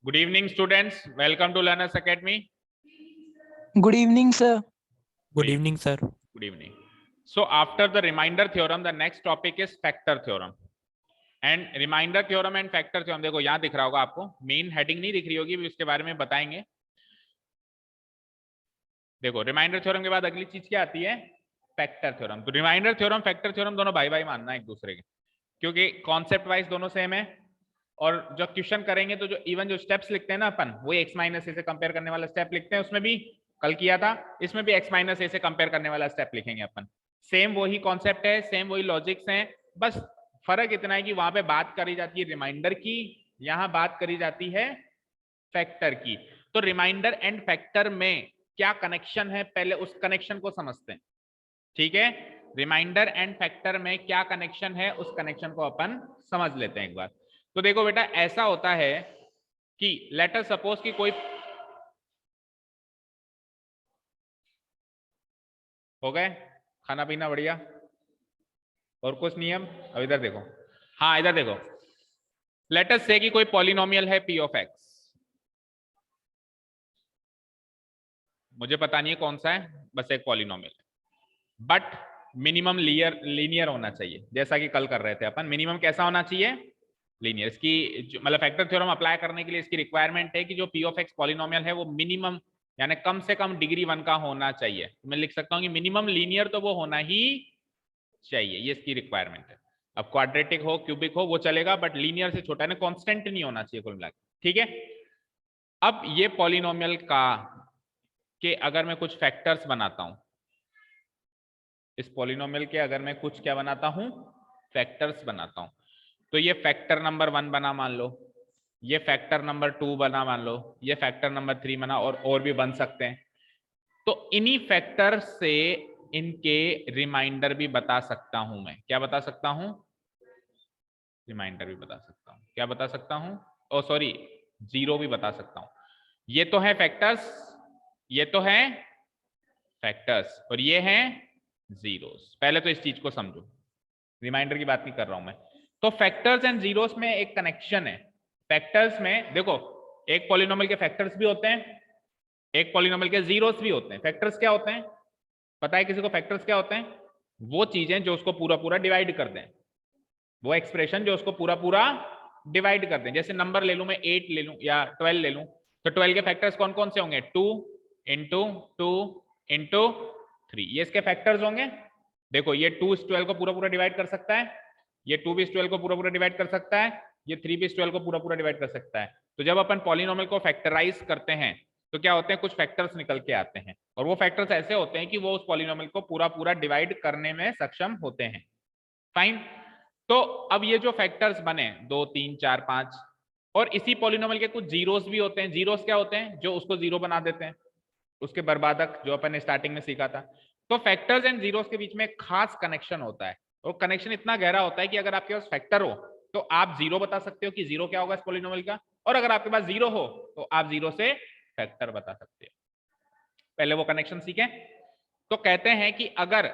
Good evening, students. Welcome to Learners Academy. Good evening, sir. Good evening, sir. Good evening. So after the reminder theorem, the next topic is factor theorem. And reminder theorem and factor theorem, देखो यहाँ दिख रहा होगा आपको, main heading नहीं दिख रही होगी, उसके बारे में बताएंगे. देखो रिमाइंडर थ्योरम के बाद अगली चीज क्या आती है? Factor theorem. तो रिमाइंडर थ्योरम, फैक्टर थ्योरम दोनों भाई भाई मानना एक दूसरे के, क्योंकि कॉन्सेप्ट वाइज दोनों सेम है. और जब क्वेश्चन करेंगे तो जो इवन जो स्टेप्स लिखते हैं ना अपन, वो x माइनस ए से कंपेयर करने वाला स्टेप लिखते हैं. उसमें भी कल किया था, इसमें भी x माइनस ए से कंपेयर करने वाला स्टेप लिखेंगे अपन. सेम वही कॉन्सेप्ट है, सेम वही लॉजिक्स हैं, बस फर्क इतना है कि वहां पे बात करी जाती है रिमाइंडर की, यहाँ बात करी जाती है फैक्टर की. तो रिमाइंडर एंड फैक्टर में क्या कनेक्शन है, पहले उस कनेक्शन को समझते हैं. ठीक है, रिमाइंडर एंड फैक्टर में क्या कनेक्शन है, उस कनेक्शन को अपन समझ लेते हैं एक बार. तो देखो बेटा, ऐसा होता है कि लेट अस सपोज कि कोई हो गए खाना पीना बढ़िया और कुछ नियम. अब इधर देखो, हाँ इधर देखो, लेट अस से कि कोई पॉलिनोमियल है p ऑफ x. मुझे पता नहीं है कौन सा है, बस एक पॉलिनोमियल है, बट मिनिमम लीनियर होना चाहिए. जैसा कि कल कर रहे थे अपन, मिनिमम कैसा होना चाहिए? लीनियर. इसकी मतलब फैक्टर थ्योरम अप्लाई करने के लिए इसकी रिक्वायरमेंट है कि जो p ऑफ x पॉलिनोमियल है वो मिनिमम यानी कम से कम डिग्री 1 का होना चाहिए. तो मैं लिख सकता हूं कि मिनिमम लीनियर तो वो होना ही चाहिए, ये इसकी रिक्वायरमेंट है. अब क्वाड्रेटिक हो क्यूबिक हो वो चलेगा, बट लीनियर से छोटा है, कांस्टेंट नहीं होना चाहिए कुल मिलाकर. ठीक है, अब ये पॉलिनोमियल का के अगर मैं कुछ फैक्टर्स बनाता हूं, इस पॉलिनोमियल के अगर मैं कुछ क्या बनाता हूं, फैक्टर्स बनाता हूं, तो ये फैक्टर नंबर 1 बना मान लो, ये फैक्टर नंबर 2 बना मान लो, ये फैक्टर नंबर 3 बना, और भी बन सकते हैं. तो इन्हीं फैक्टर से इनके रिमाइंडर भी बता सकता हूं मैं. क्या बता सकता हूं? रिमाइंडर भी बता सकता हूं. क्या बता सकता हूं? ओ सॉरी, जीरो भी बता सकता हूं. ये तो है फैक्टर्स, ये तो है फैक्टर्स, और ये हैं जीरोस. पहले तो इस चीज को समझो, रिमाइंडर की बात नहीं कर रहा हूं मैं. तो फैक्टर्स एंड जीरोस में एक कनेक्शन है. फैक्टर्स में देखो, एक पॉलिनोमियल के फैक्टर्स भी होते हैं, एक पॉलिनोमियल के जीरोस भी होते हैं. फैक्टर्स क्या होते हैं पता है किसी को? फैक्टर्स क्या होते हैं? वो चीजें जो उसको पूरा पूरा डिवाइड कर दें, वो एक्सप्रेशन जो उसको पूरा पूरा डिवाइड कर दें. जैसे नंबर ले लूं मैं, 8 ले लूं या 12 ले लूं, तो 12 के फैक्टर्स कौन कौन से होंगे? 2 इंटू 2 इंटू 3, ये इसके फैक्टर्स होंगे. देखो ये 2 इस 12 को पूरा पूरा डिवाइड कर सकता है, ये 2 भी इस 12 को पूरा पूरा डिवाइड कर सकता है, ये 3 भी इस 12 को पूरा पूरा डिवाइड कर सकता है. तो जब अपन पॉलिनोमियल को फैक्टराइज करते हैं तो क्या होते हैं, कुछ फैक्टर्स निकल के आते हैं, और वो फैक्टर्स ऐसे होते हैं कि वो उस पॉलिनोमियल को पूरा पूरा डिवाइड करने में सक्षम होते हैं. फाइन. तो अब ये जो फैक्टर्स बने 2 3 4 5, और इसी पॉलिनोमियल के कुछ जीरोस भी होते हैं. जीरोस क्या होते हैं? जो उसको जीरो बना देते हैं, उसके बर्बादक, जो अपन ने स्टार्टिंग में सीखा था. तो फैक्टर्स एंड जीरोस के बीच में एक खास कनेक्शन होता है, और कनेक्शन इतना गहरा होता है कि अगर आपके पास फैक्टर हो तो आप जीरो बता सकते हो कि जीरो क्या होगा इस पॉलिनोमियल का, और अगर आपके पास जीरो हो तो आप जीरो से फैक्टर बता सकते हो. पहले वो कनेक्शन सीखें. तो कहते हैं कि अगर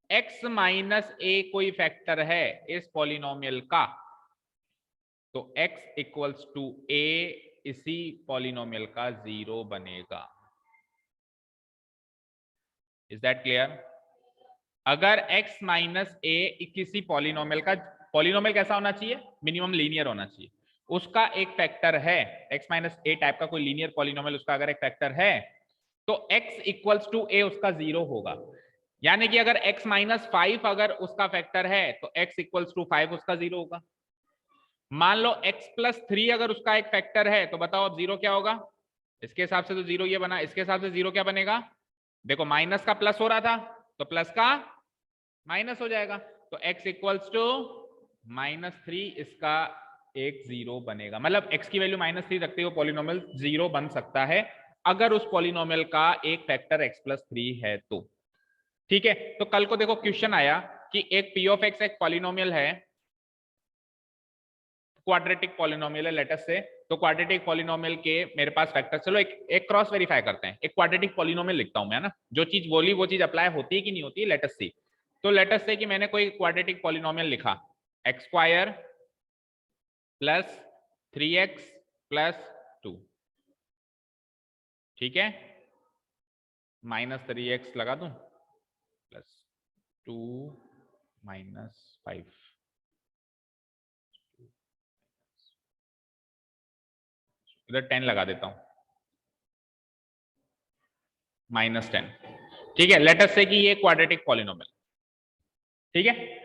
x माइनस ए कोई फैक्टर है इस पॉलिनोमियल का, तो x इक्वल्स टू a इसी पॉलिनोमियल का जीरो बनेगा. Is that clear? अगर x माइनस ए किसी पॉलिनोमियल का, पॉलिनोमियल कैसा होना चाहिए? मिनिमम लीनियर होना चाहिए. उसका एक फैक्टर है, x माइनस ए टाइप का कोई लीनियर पॉलिनोमियल, उसका अगर एक फैक्टर है तो x इक्वल्स टू a उसका जीरो होगा. यानी कि अगर x माइनस 5 अगर उसका फैक्टर है तो x इक्वल्स टू 5 उसका जीरो होगा. मान लो x प्लस 3 अगर उसका एक फैक्टर है, तो बताओ अब जीरो क्या होगा? इसके हिसाब से तो जीरो ये बना, इसके हिसाब से जीरो क्या बनेगा? देखो माइनस का प्लस हो रहा था तो प्लस का माइनस हो जाएगा, तो x इक्वल्स टू -3 इसका एक जीरो बनेगा. मतलब x की वैल्यू -3 रखते हुए पॉलिनोमियल जीरो बन सकता है अगर उस पॉलिनोमियल का एक फैक्टर x प्लस 3 है तो. ठीक है, तो कल को देखो क्वेश्चन आया कि एक p ऑफ x एक पॉलिनोमियल है, क्वाड्रेटिक पॉलिनोमियल है लेट अस से. तो क्वाड्रेटिक पॉलिनोमियल के मेरे पास फैक्टर, चलो एक क्रॉस वेरीफाई करते हैं. एक क्वाड्रेटिक पॉलिनोमियल लिखता हूं मैं, ना जो चीज बोली वो चीज अप्लाई होती है कि नहीं होती है, लेट अस सी. तो लेट अस से कि मैंने कोई क्वाड्रेटिक पॉलिनोमियल लिखा, x² प्लस 3x प्लस 2, ठीक है, -3x लगा दूं प्लस 2 -5, इधर 10 लगा देता हूं, -10, ठीक है। लेट अस से कि ये क्वाड्रेटिक पॉलिनोमियल, ठीक है।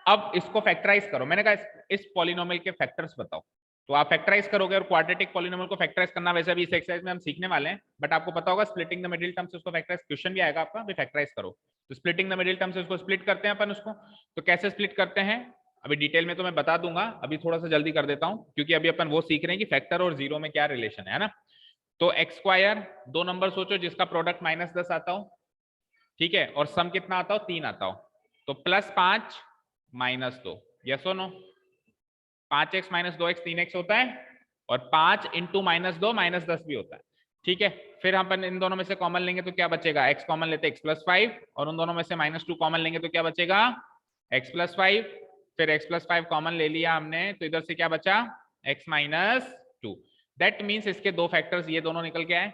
अब इसको फैक्टराइज करो, मैंने कहा इस पॉलिनोमियल के फैक्टर्स बताओ, तो आप फैक्टराइज करोगे, और क्वाड्रेटिक पॉलिनोमियल को फैक्टराइज करना वैसे भी इस एक्सरसाइज में हम सीखने वाले हैं, बट आपको पता होगा स्प्लिटिंग द मिडिल टर्म से उसको फैक्टराइज, क्वेश्चन भी आएगा आपका, भी फैक्टराइज करो। तो स्प्लिटिंग द मिडिल टर्म से उसको स्प्लिट करते हैं अपन उसको, तो कैसे स्प्लिट करते हैं अभी डिटेल में तो मैं बता दूंगा, अभी थोड़ा सा जल्दी कर देता हूं, क्योंकि अभी अपन वो सीख रहे हैं कि फैक्टर और जीरो में क्या रिलेशन है ना। तो एक्स स्क्वायर, दो नंबर सोचो जिसका प्रोडक्ट -10 आता हो, ठीक है, और सम कितना आता हो, 3 आता हो, तो +5 -2, यस और नो, 5x - 2x 3x होता है, और 5 इंटू -2 -10 भी होता है, ठीक है। फिर हम इन दोनों में से कॉमन लेंगे तो क्या बचेगा, x कॉमन लेते x +5, और उन दोनों में से -2 कॉमन लेंगे तो क्या बचेगा, x +5, फिर x +5 कॉमन ले लिया हमने, तो इधर से क्या बचा, x -2। दैट मीन्स इसके दो फैक्टर्स ये दोनों निकल के आए,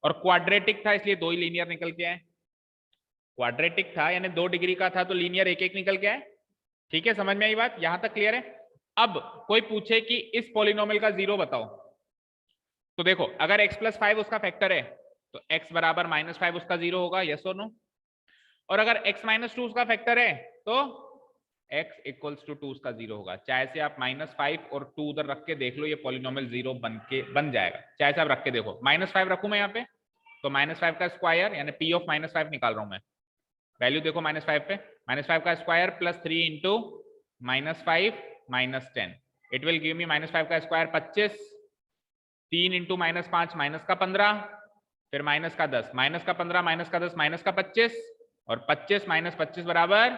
और क्वाड्रेटिक था इसलिए दो ही लीनियर निकल के आए, क्वाड्रेटिक था यानी 2 डिग्री का था तो लीनियर एक एक निकल के आए, ठीक है। समझ में आई बात, यहां तक क्लियर है। अब कोई पूछे कि इस पॉलिनोमियल का जीरो बताओ, तो देखो अगर x +5 उसका फैक्टर है तो x बराबर -5 उसका जीरो होगा, यस और नो, और अगर x -2 उसका फैक्टर है तो x = 2 उसका जीरो होगा। चाहे से आप -5 और 2 उधर रख के देख लो, ये पॉलिनोमियल जीरो बन जाएगा, चाहे से आप रख के देखो। -5 रखूं मैं यहाँ पे, तो -5 का स्क्वायर यानी p ऑफ -5 निकाल रहा हूं मैं, वैल्यू देखो -5 पे, -5 का square plus 3 into -5 -10, it will give me -5 का स्क्वायर 25, 3 इंटू -5 -15, फिर -10, -15 -10 -25, और 25 -25 बराबर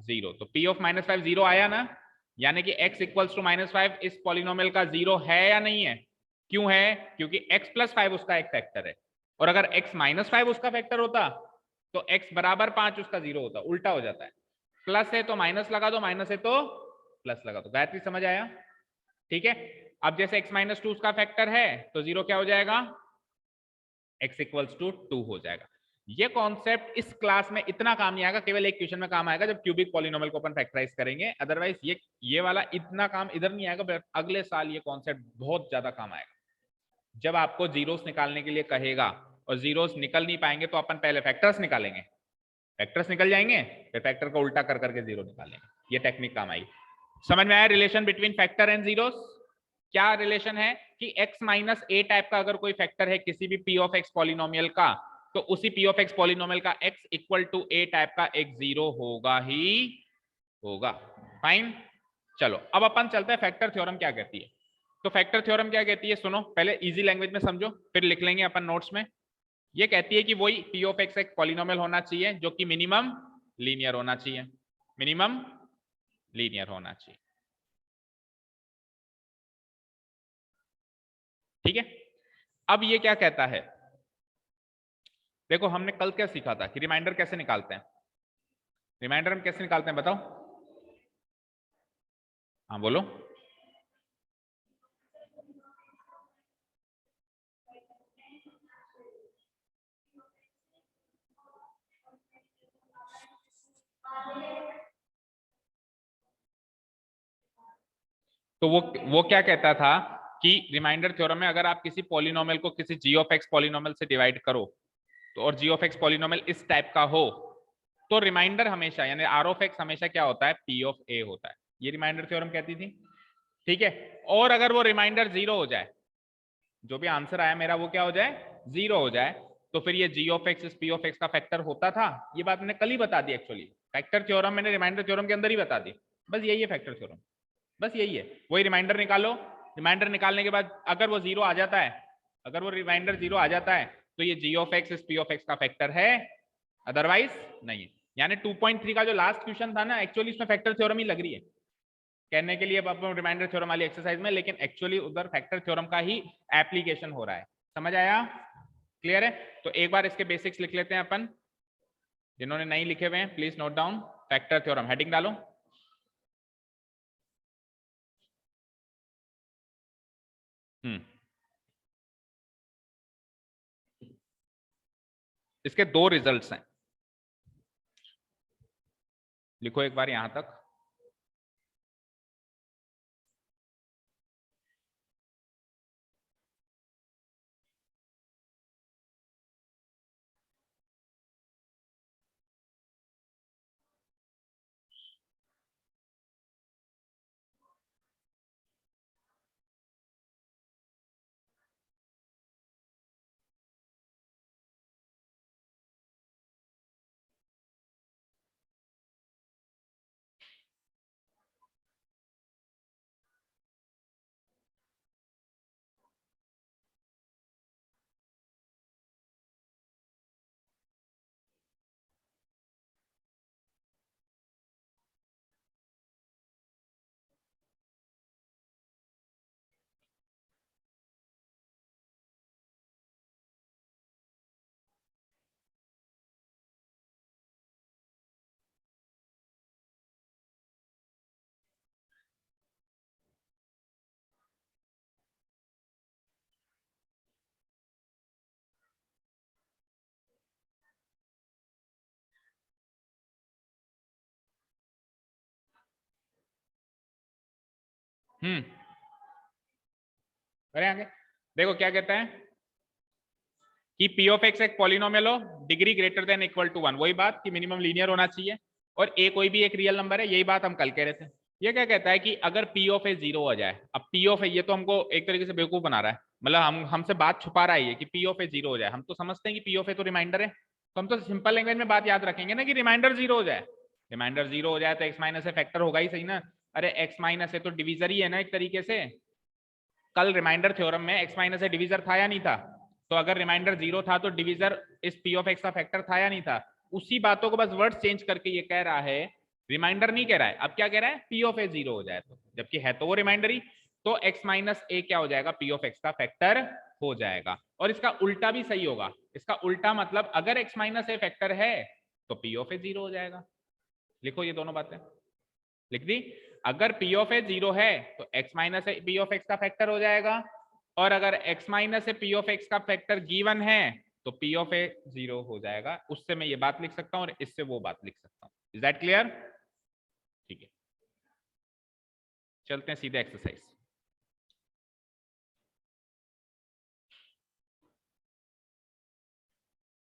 0, तो p ऑफ -5 0 आया ना, यानी कि x = -5 इस पॉलिनोमियल का जीरो है या नहीं है, क्यों है, क्योंकि x +5 उसका एक फैक्टर है, और अगर x -5 उसका फैक्टर होता तो x बराबर 5 उसका जीरो होता, उल्टा हो जाता है, प्लस है तो माइनस लगा दो, माइनस है तो प्लस लगा दो। गायत्री समझ आया, ठीक है। अब जैसे x -2 उसका फैक्टर है तो जीरो क्या हो जाएगा, x = 2 हो जाएगा। ये कॉन्सेप्ट इस क्लास में इतना काम नहीं आएगा, केवल एक क्वेश्चन में काम आएगा जब क्यूबिक पॉलिनोमियल को अपन फैक्टराइज करेंगे, अदरवाइज ये वाला इतना काम इधर नहीं आएगा, बट अगले साल ये कॉन्सेप्ट बहुत ज्यादा काम आएगा, जब आपको जीरोस निकालने के लिए कहेगा, और जीरोस निकल नहीं पाएंगे तो अपन पहले फैक्टर्स निकालेंगे, फैक्टर्स निकल जाएंगे फिर फैक्टर को उल्टा कर करके जीरो निकालेंगे, ये टेक्निक काम आई। समझ में आया relation between factor and zeros, क्या रिलेशन है कि x - a टाइप का अगर कोई फैक्टर है किसी भी p ऑफ x पॉलिनोमियल का, तो उसी p ऑफ x पॉलिनोमियल का x = a टाइप का एक जीरो होगा ही होगा, फाइन। चलो अब अपन चलते हैं फैक्टर थ्योरम क्या कहती है। तो फैक्टर थ्योरम क्या कहती है, सुनो पहले इजी लैंग्वेज में समझो, फिर लिख लेंगे अपन नोट्स में। ये कहती है कि वही p ऑफ x एक पॉलिनोमियल होना चाहिए जो कि मिनिमम लीनियर होना चाहिए, मिनिमम लीनियर होना चाहिए, ठीक है। अब ये क्या कहता है, देखो हमने कल क्या सीखा था कि रिमाइंडर कैसे निकालते हैं, रिमाइंडर हम कैसे निकालते हैं बताओ, हाँ बोलो। तो वो क्या कहता था कि रिमाइंडर थ्योरम में अगर आप किसी पॉलिनोमियल को किसी g ऑफ x पॉलिनोमियल से डिवाइड करो, तो और g ऑफ x पॉलिनोमियल इस टाइप का हो, तो रिमाइंडर हमेशा यानी r ऑफ x हमेशा क्या होता है, p ऑफ a होता है, ये रिमाइंडर थ्योरम कहती थी, ठीक है। और अगर वो रिमाइंडर जीरो हो जाए, जो भी आंसर आया मेरा वो क्या हो जाए, जीरो हो जाए, तो फिर ये g ऑफ x इस p ऑफ x का फैक्टर होता था। ये बात मैंने कल ही बता दी, एक्चुअली फैक्टर थ्योरम मैंने रिमाइंडर थ्योरम के अंदर ही बता दी, बस यही है फैक्टर थ्योरम, बस यही है। वही रिमाइंडर निकालो, रिमाइंडर निकालने के बाद अगर वो जीरो आ जाता है, अगर वो रिमाइंडर जीरो आ जाता है तो ये g ऑफ x इस p ऑफ x का फैक्टर है, अदरवाइज नहीं है। यानी 2.3 का जो लास्ट क्वेश्चन था ना, एक्चुअली इसमें फैक्टर थ्योरम ही लग रही है कहने के लिए अपन रिमाइंडर थ्योरम वाली एक्सरसाइज में, लेकिन एक्चुअली उधर फैक्टर थ्योरम का ही एप्लीकेशन हो रहा है। समझ आया, क्लियर है। तो एक बार इसके बेसिक्स लिख लेते हैं अपन, जिन्होंने नहीं लिखे हुए हैं please note down, factor theorem heading डालो। इसके दो रिजल्ट्स हैं, लिखो एक बार यहां तक। अरे आगे देखो क्या कहता है कि पी ऑफ एक्स एक पॉलिनोमियल हो, degree greater than equal to 1, वही बात कि मिनिमम लीनियर होना चाहिए, और ए कोई भी एक रियल नंबर है, यही बात हम कल कह रहे थे। ये क्या कहता है कि अगर पी ऑफ ए 0 हो जाए, अब पी ऑफ ए, ये तो हमको एक तरीके से बेवकूफ बना रहा है, मतलब हमसे बात छुपा रहा है ये कि पी ऑफ ए 0 हो जाए। हम तो समझते हैं कि पी ऑफ ए तो रिमाइंडर है, तो हम तो सिंपल लैंग्वेज में बात याद रखेंगे ना कि रिमाइंडर 0 हो जाए। रिमाइंडर 0 हो जाए तो एक्स माइनस ए फैक्टर होगा ही सही ना। अरे एक्स माइनस ए तो डिविजर ही है ना एक तरीके से। कल रिमाइंडर थ्योरम में एक्स माइनस ए डिविजर था या नहीं था? तो अगर रिमाइंडर 0 था तो डिविजर इस पी ऑफ एक्स का फैक्टर था या नहीं था? उसी बातों को बस वर्ड चेंज करके ये कह रहा है, रिमाइंडर नहीं कह रहा है, अब क्या कह रहा है, पी ऑफ ए 0 हो जाए तो, जबकि है तो वो रिमाइंडर ही, तो एक्स माइनस ए क्या हो जाएगा, पी ऑफ एक्स का फैक्टर हो जाएगा। और इसका उल्टा भी सही होगा, इसका उल्टा मतलब अगर एक्स माइनस ए फैक्टर है तो पी ऑफ ए 0 हो जाएगा। लिखो ये दोनों बातें, लिख दी। अगर पी ऑफ ए 0 है तो x minus A P of x का फैक्टर हो जाएगा, और अगर x minus A P of x का फैक्टर गिवन है तो p ऑफ ए 0 हो जाएगा। उससे मैं ये बात लिख सकता हूं और इससे वो बात लिख सकता हूं। Is that clear? ठीक है, चलते हैं सीधे एक्सरसाइज।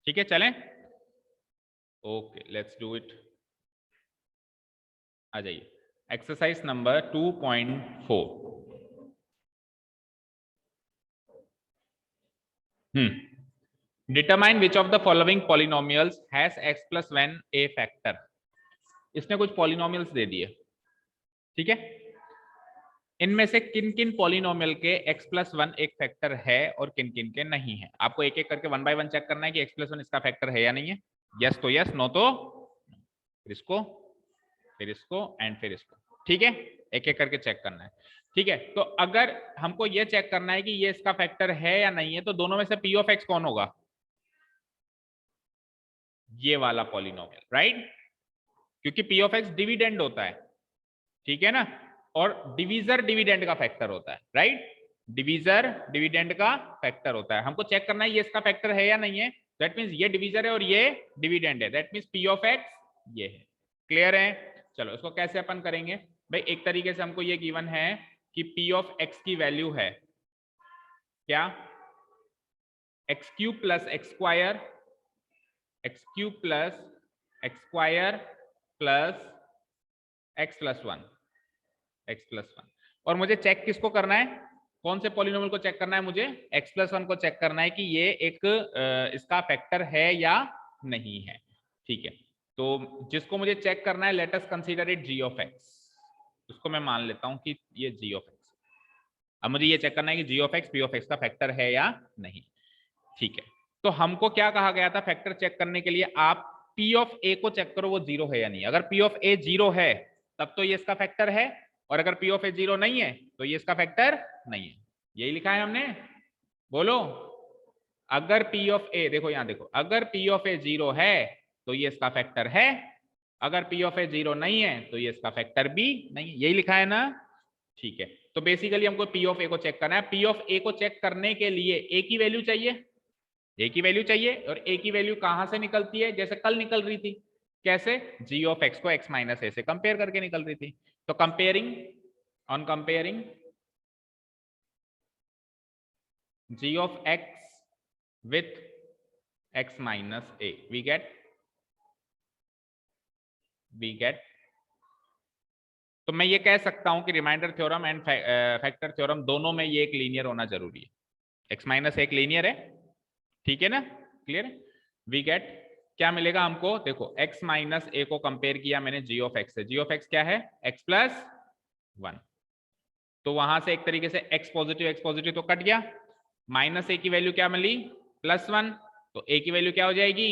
ठीक है चलें, ओके लेट्स डू इट। आ जाइए, exercise number 2.4। Determine which of the following polynomials has x plus 1 A factor. इसने कुछ पॉलिनोमियल्स दे दिए, ठीक है, इनमें से किन किन पॉलिनोमियल के x प्लस 1 एक फैक्टर है और किन किन के नहीं है। आपको एक एक करके 1 बाय 1 चेक करना है कि x प्लस 1 इसका फैक्टर है या नहीं है। यस तो यस, नो तो फिर इसको एंड फिर इसको। ठीक है, एक एक करके चेक करना है। ठीक है, तो अगर हमको ये चेक करना है कि ये इसका फैक्टर है या नहीं है, तो दोनों में से p ऑफ x कौन होगा? ये वाला पॉलिनोमियल, राइट, क्योंकि p ऑफ x डिविडेंड होता है, ठीक है ना, और डिवीजर डिविडेंड का फैक्टर होता है, राइट, डिवीजर डिविडेंड का फैक्टर होता है। हमको चेक करना है ये इसका फैक्टर है या नहीं है, दैट मींस ये डिवीजर है और ये डिविडेंड है, that means p of x ये है। क्लियर है? चलो इसको कैसे अपन करेंगे भाई, एक तरीके से हमको ये गिवन है कि p ऑफ x की वैल्यू है क्या, x cube plus x square, x cube plus x square plus x plus 1, x plus 1। और मुझे चेक किसको करना है, कौन से पॉलिनोमियल को चेक करना है, मुझे एक्स प्लस 1 को चेक करना है कि ये एक इसका फैक्टर है या नहीं है। ठीक है, तो जिसको मुझे चेक करना है, let us consider it g of x, उसको मैं मान लेता हूं कि ये g ऑफ x। अब मुझे ये चेक करना है कि g of x p of x का फैक्टर है या नहीं। ठीक है, तो हमको क्या कहा गया था फैक्टर चेक करने के लिए, आप p ऑफ a को चेक करो वो 0 है या नहीं। अगर p ऑफ a 0 है तब तो ये इसका फैक्टर है, और अगर p ऑफ a 0 नहीं है तो ये इसका फैक्टर नहीं है। यही लिखा है हमने, बोलो। अगर p ऑफ a, देखो यहां देखो, अगर p ऑफ a 0 है तो ये इसका फैक्टर है, अगर p ऑफ a 0 नहीं है तो ये इसका फैक्टर भी नहीं है। यही लिखा है ना? ठीक है, तो बेसिकली हमको p ऑफ a को चेक करना है। p ऑफ a को चेक करने के लिए a की वैल्यू चाहिए, ए की वैल्यू चाहिए, और ए की वैल्यू कहां से निकलती है, जैसे कल निकल रही थी, कैसे, जी ऑफ एक्स को एक्स माइनस ए से कंपेयर करके निकल रही थी। तो comparing, on comparing g of x with x minus a, we get तो मैं ये कह सकता हूं कि remainder theorem and factor theorem दोनों में ये एक लीनियर होना जरूरी है। x माइनस एक लीनियर है, ठीक है ना, क्लियर है। वी गेट क्या मिलेगा हमको, देखो x माइनस ए को कंपेयर किया मैंने g ऑफ x से, g ऑफ x क्या है, x प्लस 1, तो वहां से एक तरीके से x पॉजिटिव तो कट गया, माइनस ए की वैल्यू क्या मिली, +1, तो a की वैल्यू क्या हो जाएगी,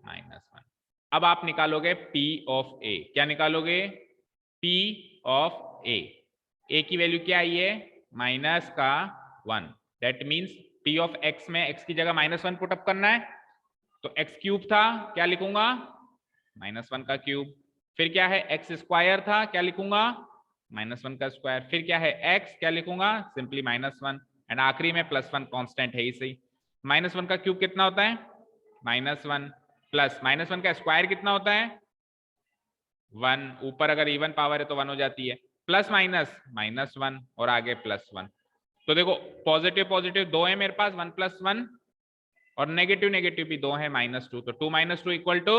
-1। अब आप निकालोगे p ऑफ a, क्या निकालोगे, p ऑफ a की वैल्यू क्या आई है, -1, that means p of x में x की जगह -1 पुट अप करना है, तो x क्यूब था, क्या लिखूंगा, -1 का क्यूब, फिर क्या है x स्क्वायर था, क्या लिखूंगा, -1 का स्क्वायर, फिर क्या है x, क्या लिखूंगा, सिंपली -1, एंड आखिरी में +1 कांस्टेंट है ही सही। -1 का क्यूब कितना होता है, -1, प्लस -1 का स्क्वायर कितना होता है, 1, ऊपर अगर इवन पावर है तो 1 हो जाती है, प्लस माइनस -1 और आगे +1। तो देखो पॉजिटिव दो है मेरे पास, 1 + 1, और नेगेटिव भी दो है, -2, तो 2 - 2 इक्वल टू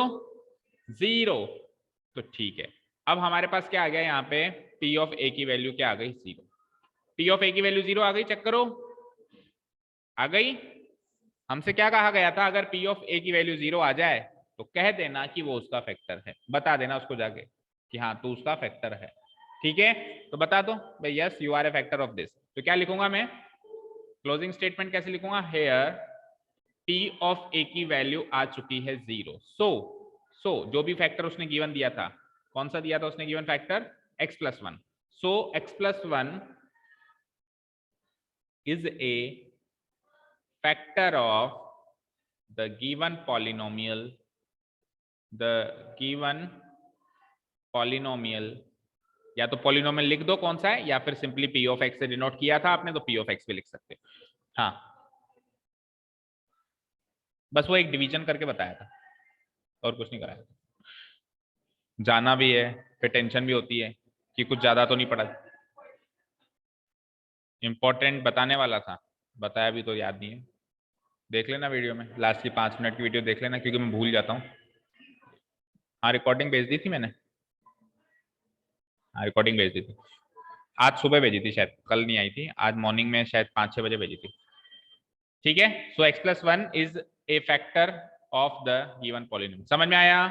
0। तो ठीक है, अब हमारे पास क्या आ गया यहाँ पे, p ऑफ a की वैल्यू क्या आ गई, 0। p ऑफ a की वैल्यू 0 आ गई, चेक करो, आ गई। हमसे क्या कहा गया था, अगर p ऑफ a की वैल्यू 0 आ जाए तो कह देना कि वो उसका फैक्टर है, बता देना उसको जाके कि हाँ तू उसका फैक्टर है, ठीक है। तो बता दो भाई, yes you are a factor of this. तो क्या लिखूंगा मैं, क्लोजिंग स्टेटमेंट कैसे लिखूंगा, हेयर p ऑफ a की वैल्यू आ चुकी है 0, सो जो भी फैक्टर उसने गिवन दिया था, कौन सा दिया था उसने given factor, x + 1, so x + 1 is a factor of the given polynomial, या तो पॉलिनोमियल लिख दो कौन सा है, या फिर सिंपली p ऑफ x से डिनोट किया था आपने, तो p ऑफ x भी लिख सकते हो। हाँ, बस वो एक डिवीजन करके बताया था और कुछ नहीं कराया था। जाना भी है, फिर टेंशन भी होती है कि कुछ ज्यादा तो नहीं पड़ा, इंपॉर्टेंट बताने वाला था, बताया भी तो याद नहीं है। देख लेना वीडियो में, लास्ट की 5 मिनट की वीडियो देख लेना, क्योंकि मैं भूल जाता हूँ। हाँ रिकॉर्डिंग भेज दी थी मैंने, हाँ रिकॉर्डिंग भेज दी थी, आज सुबह भेजी थी शायद, कल नहीं आई थी, आज मॉर्निंग में शायद 5-6 बजे भेजी थी, ठीक है। So x + 1 is a factor of the given polynomial, समझ में आया,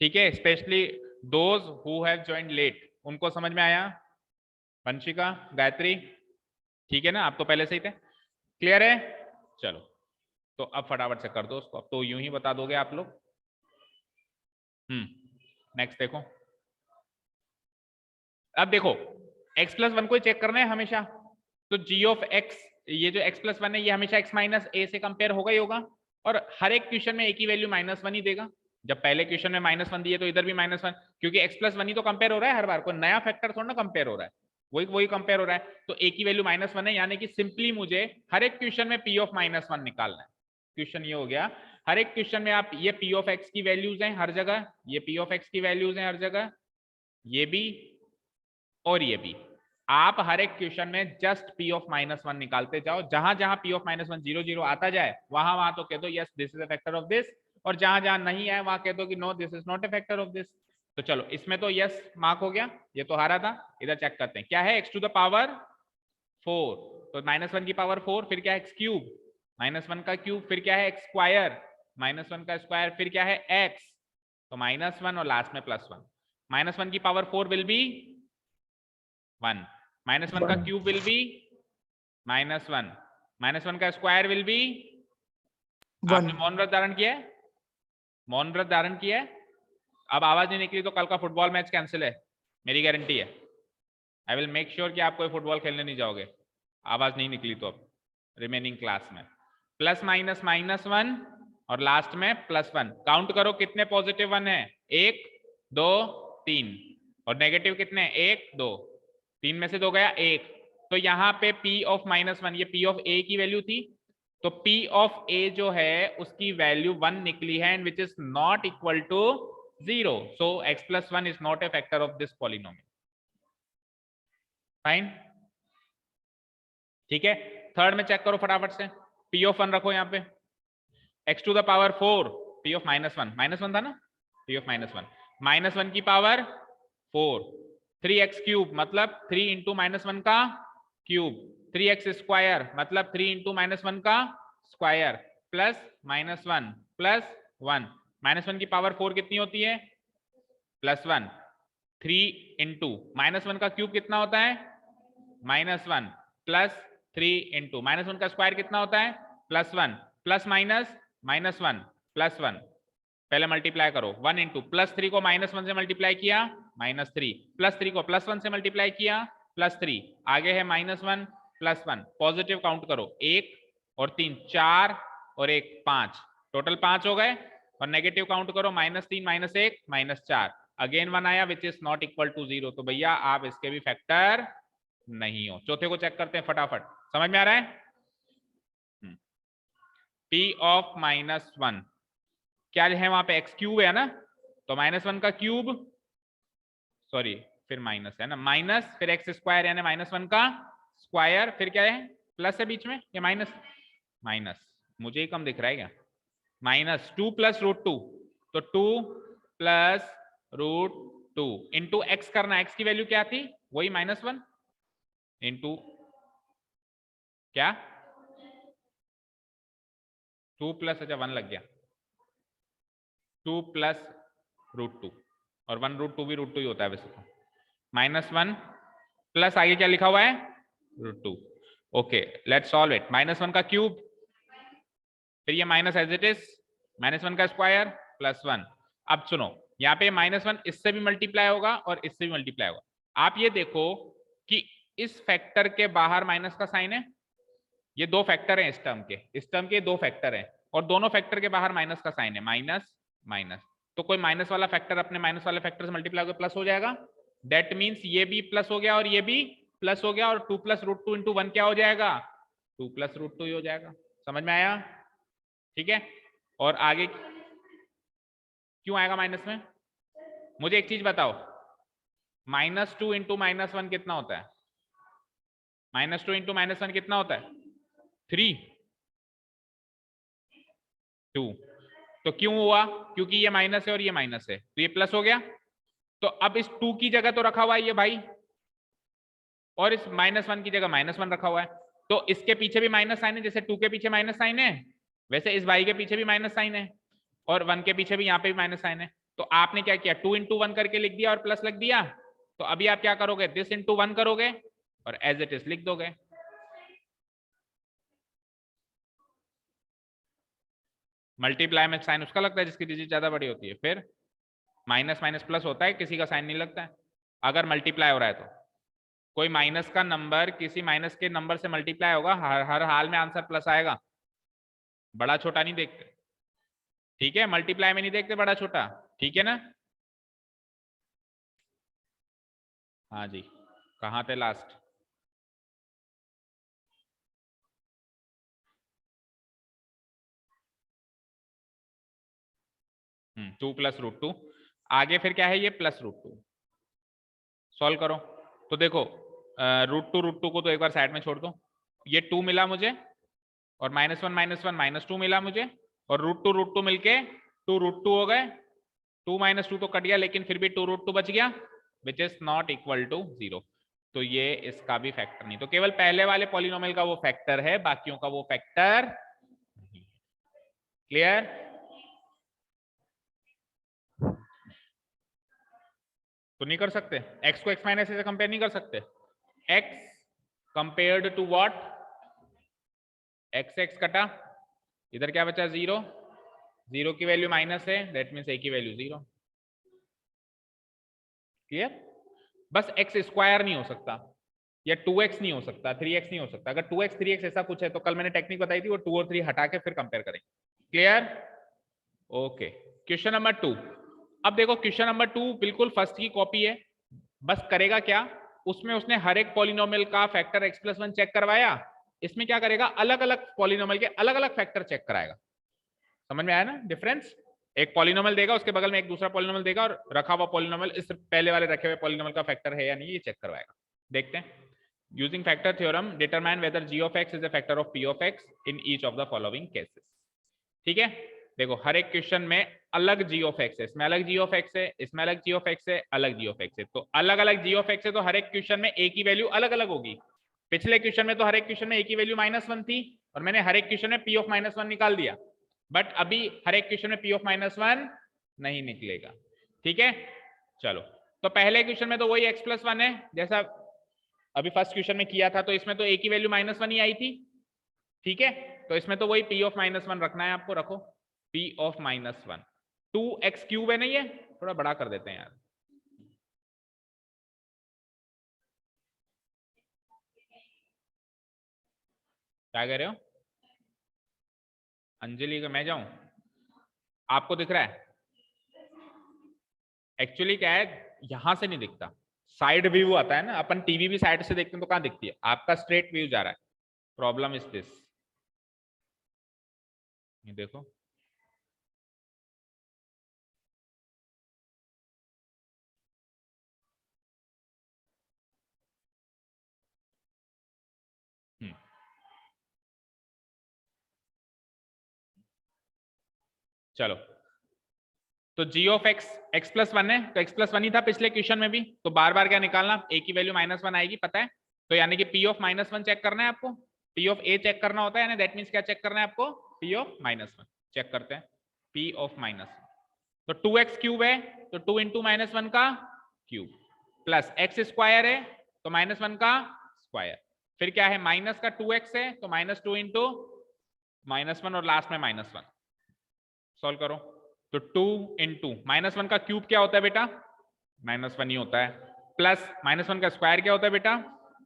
ठीक है। Specially those who have joined late, उनको समझ में आया, वंशिका, गायत्री, ठीक है ना, आप तो पहले से ही थे, क्लियर है। चलो तो अब फटाफट से कर दो उसको, अब तो यूं ही बता दोगे आप लोग। नेक्स्ट देखो, अब देखो x + 1 को चेक करना है हमेशा, तो g ऑफ x, ये जो x + 1 है ये हमेशा x माइनस a से कंपेयर होगा ही होगा, और हर एक क्वेश्चन में a की वैल्यू -1 ही देगा। जब पहले क्वेश्चन में -1 दिए तो इधर भी -1, क्योंकि x + 1 ही तो कंपेयर हो रहा है हर बार, कोई नया फैक्टर थोड़ा ना कंपेयर हो रहा है, वही कंपेयर हो रहा है। तो a की वैल्यू -1 है, यानी कि सिंपली मुझे हर एक क्वेश्चन में p ऑफ -1 निकालना है। क्वेश्चन ये हो गया, हर एक क्वेश्चन में आप, ये p ऑफ x की वैल्यूज हैं हर जगह, ये p ऑफ x की वैल्यूज हैं हर जगह, ये भी और ये भी, आप हर एक क्वेश्चन में जस्ट p ऑफ -1 निकालते जाओ, जहां जहां p ऑफ -1 0 0 आता जाए वहां तो कह दो yes this is a factor of this, और जहां जहां नहीं है वहां कह दो कि no this is not a factor of this. तो चलो इसमें तो यस मार्क हो गया, ये तो हारा था। इधर चेक करते हैं क्या है, x⁴ तो -1 की पावर 4, फिर क्या है x³ -1 का क्यूब, फिर क्या है x² -1 का स्क्वायर, फिर क्या है x, तो -1 और लास्ट में +1, -1 की पावर 4 विल बी 1, -1 का क्यूब विल बी -1, -1 का स्क्वायर विल बी, आपने मौन व्रत धारण किया है, मौन व्रत धारण किया है, अब आवाज नहीं निकली तो कल का फुटबॉल मैच कैंसिल है, मेरी गारंटी है। आई विल मेक श्योर कि आप कोई फुटबॉल खेलने नहीं जाओगे, आवाज नहीं निकली तो। अब रिमेनिंग क्लास में +- -1 और लास्ट में +1, काउंट करो कितने पॉजिटिव 1 है, 1 2 3, और नेगेटिव कितने, 1 2, 3 में से 2 गया 1, तो यहाँ पे p ऑफ -1, ये p ऑफ a की वैल्यू थी, तो P ऑफ A जो है उसकी वैल्यू 1 निकली है and which is not equal to 0. So x plus 1 is not a factor of this polynomial. Fine, ठीक है. थर्ड में चेक करो फटाफट से. P ऑफ 1 रखो यहाँ पे, x to the power 4, P of -1 था ना, P ऑफ -1 की पावर 4, 3x क्यूब मतलब 3 इंटू -1 का क्यूब, 3x स्क्वायर मतलब 3 इंटू -1 का स्क्वायर, प्लस -1 प्लस 1. -1 की पावर 4 कितनी होती है? +1. 3 इंटू -1 का क्यूब कितना होता है? -1 प्लस 3 इंटू -1 का स्क्वायर कितना होता है? +1 प्लस माइनस -1 +1. पहले मल्टीप्लाई करो. 1 इंटू +3 को -1 से मल्टीप्लाई किया -3, +3 को +1 से मल्टीप्लाई किया +3, आगे है -1 +1. पॉजिटिव काउंट करो, 1 और 3 4 और 1 5, टोटल 5 हो गए. और नेगेटिव काउंट करो, -3 -1 -4, अगेन 1 आया which is not equal to 0. तो भैया आप इसके भी फैक्टर नहीं हो. चौथे को चेक करते हैं फटाफट. समझ में आ रहा है? P ऑफ -1 क्या है वहां पे? x क्यूब है ना, तो -1 का क्यूब, सॉरी फिर माइनस है ना, माइनस फिर x स्क्वायर यानी -1 का स्क्वायर, फिर क्या है? प्लस है बीच में या माइनस मुझे ही कम दिख रहा है क्या? -2 + √2, तो 2 + √2 इंटू x करना. x की वैल्यू क्या थी? वही -1 इंटू क्या 2 प्लस, अच्छा 1 लग गया, 2 + √2 और 1 √2 भी √2 ही होता है वैसे तो. -1 प्लस आगे क्या लिखा हुआ है? √2. Okay let's solve it. -1 का क्यूब, फिर ये माइनस एज इट इज, -1 का स्क्वायर +1. अब सुनो, यहाँ पे -1 इससे भी मल्टीप्लाई होगा और इससे भी मल्टीप्लाई होगा. आप ये देखो कि इस फैक्टर के बाहर माइनस का साइन है. ये दो फैक्टर हैं इस टर्म के दो फैक्टर हैं, और दोनों फैक्टर के बाहर माइनस का साइन है, माइनस माइनस. तो कोई माइनस वाला फैक्टर अपने माइनस वाले फैक्टर से मल्टीप्लाई होकर प्लस हो जाएगा. दैट मीन्स ये भी प्लस हो गया और ये भी प्लस हो गया, और 2 + √2 इंटू 1 क्या हो जाएगा? 2 + √2 ही हो जाएगा. समझ में आया? ठीक है. और आगे क्यों आएगा माइनस में? मुझे एक चीज बताओ, -2 इंटू -1 कितना होता है? -2 इंटू -1 कितना होता है? 3 2. तो क्यों हुआ? क्योंकि ये माइनस है और ये माइनस है, तो ये प्लस हो गया. तो अब इस 2 की जगह तो रखा हुआ है ये भाई, और इस -1 की जगह -1 रखा हुआ है. तो इसके पीछे भी माइनस साइन है, जैसे 2 के पीछे माइनस साइन है वैसे इस भाई के पीछे भी माइनस साइन है, और 1 के पीछे भी यहाँ पे भी माइनस साइन है. तो आपने क्या किया? 2 इंटू 1 करके लिख दिया और प्लस लिख दिया. तो अभी आप क्या करोगे? दिस इंटू 1 करोगे और एज इट इज लिख दोगे. मल्टीप्लाई में साइन उसका लगता है जिसकी डिजिट ज्यादा बड़ी होती है. फिर माइनस माइनस प्लस होता है, किसी का साइन नहीं लगता है अगर मल्टीप्लाई हो रहा है. तो कोई माइनस का नंबर किसी माइनस के नंबर से मल्टीप्लाई होगा, हर हाल में आंसर प्लस आएगा. बड़ा छोटा नहीं देखते, ठीक है? मल्टीप्लाई में नहीं देखते बड़ा छोटा, ठीक है ना? हाँ जी, कहाँ थे लास्ट? 2 + √2. आगे फिर क्या है? ये +√2. सॉल्व करो. तो देखो √2 को तो एक बार साइड में छोड़ दो. ये 2 मिला मुझे, और -1 -2 मिला मुझे, और √2 मिलके 2√2 हो गए. 2 - 2 तो कट गया, लेकिन फिर भी 2√2 बच गया which is not equal to 0. तो ये इसका भी फैक्टर नहीं. तो केवल पहले वाले पॉलिनोमियल का वो फैक्टर है, बाकियों का वो फैक्टर नहीं. क्लियर? तो नहीं कर सकते x को x - a से कंपेयर नहीं कर सकते. x compared to what? x कटा, इधर क्या बचा? 0. 0 की वैल्यू माइनस है, दैट मीन्स a की वैल्यू 0. क्लियर? बस x स्क्वायर नहीं हो सकता, या 2x नहीं हो सकता, 3x नहीं हो सकता. अगर 2x 3x ऐसा कुछ है तो कल मैंने टेक्निक बताई थी, वो 2 और 3 हटा के फिर कंपेयर करेंगे. क्लियर? ओके. Question number 2. अब देखो क्वेश्चन नंबर 2 बिल्कुल फर्स्ट की कॉपी है. बस करेगा क्या? उसमें उसने हर एक पॉलिनोमियल का फैक्टर x + 1 चेक करवाया, इसमें क्या करेगा, अलग अलग पॉलिनोमियल के अलग अलग फैक्टर चेक कराएगा। समझ में आया ना डिफरेंस? एक पॉलिनोमियल देगा, उसके बगल में एक दूसरा पॉलिनोमियल देगा, और रखा हुआ पॉलिनोमियल इस पहले वाले रखे हुए पॉलिनोमियल का फैक्टर है या नहीं, ये चेक करवाएगा। देखते हैं। Using factor theorem determine whether g of x is a factor of p of x in each of the following cases. ठीक है, देखो हर एक क्वेश्चन में अलग g of x है, इसमें अलग g of x है, इसमें अलग g of x है, अलग g of x है। तो अलग अलग g of x है, तो हर एक क्वेश्चन में a की वैल्यू अलग अलग होगी। पिछले क्वेश्चन में तो हर एक क्वेश्चन में a की वैल्यू -1 थी, और मैंने हर एक क्वेश्चन में p of -1 निकाल दिया। बट अभी हर एक क्वेश्चन में p of -1 नहीं निकलेगा। ठीक है, चलो। तो पहले क्वेश्चन में तो वही x+1 है, जैसा अभी फर्स्ट क्वेश्चन में किया था, तो इसमें तो a की वैल्यू -1 ही आई थी। ठीक है, तो इसमें तो वही p of -1 रखना है आपको, रखो p of -1। 2x³ है ना, ये थोड़ा बड़ा कर देते हैं यार। क्या कह रहे हो अंजलि? का मैं जाऊं? आपको दिख रहा है? एक्चुअली क्या है, यहां से नहीं दिखता, साइड व्यू आता है ना, अपन टीवी भी साइड से देखते हैं तो कहां दिखती है, आपका स्ट्रेट व्यू जा रहा है। प्रॉब्लम इज दिस, ये देखो। चलो, तो g of x x+1 है, तो x+1 ही था पिछले क्वेश्चन में भी, तो बार बार क्या निकालना, a की वैल्यू -1 आएगी, पता है। तो यानी कि p of -1 चेक करना है आपको, p of a चेक करना होता है, यानी दैट मींस क्या चेक करना है आपको, p of -1 चेक करते हैं। p of -1, तो 2x³ है, तो 2 इंटू -1 का क्यूब, प्लस x² है तो -1 का स्क्वायर, फिर क्या है माइनस का 2x है, तो -2 इंटू -1 और लास्ट में -1। सॉल्व करो, तो 2 इंटू -1 का क्यूब क्या होता है बेटा, -1 ही होता है, प्लस -1 का स्क्वायर क्या होता है बेटा,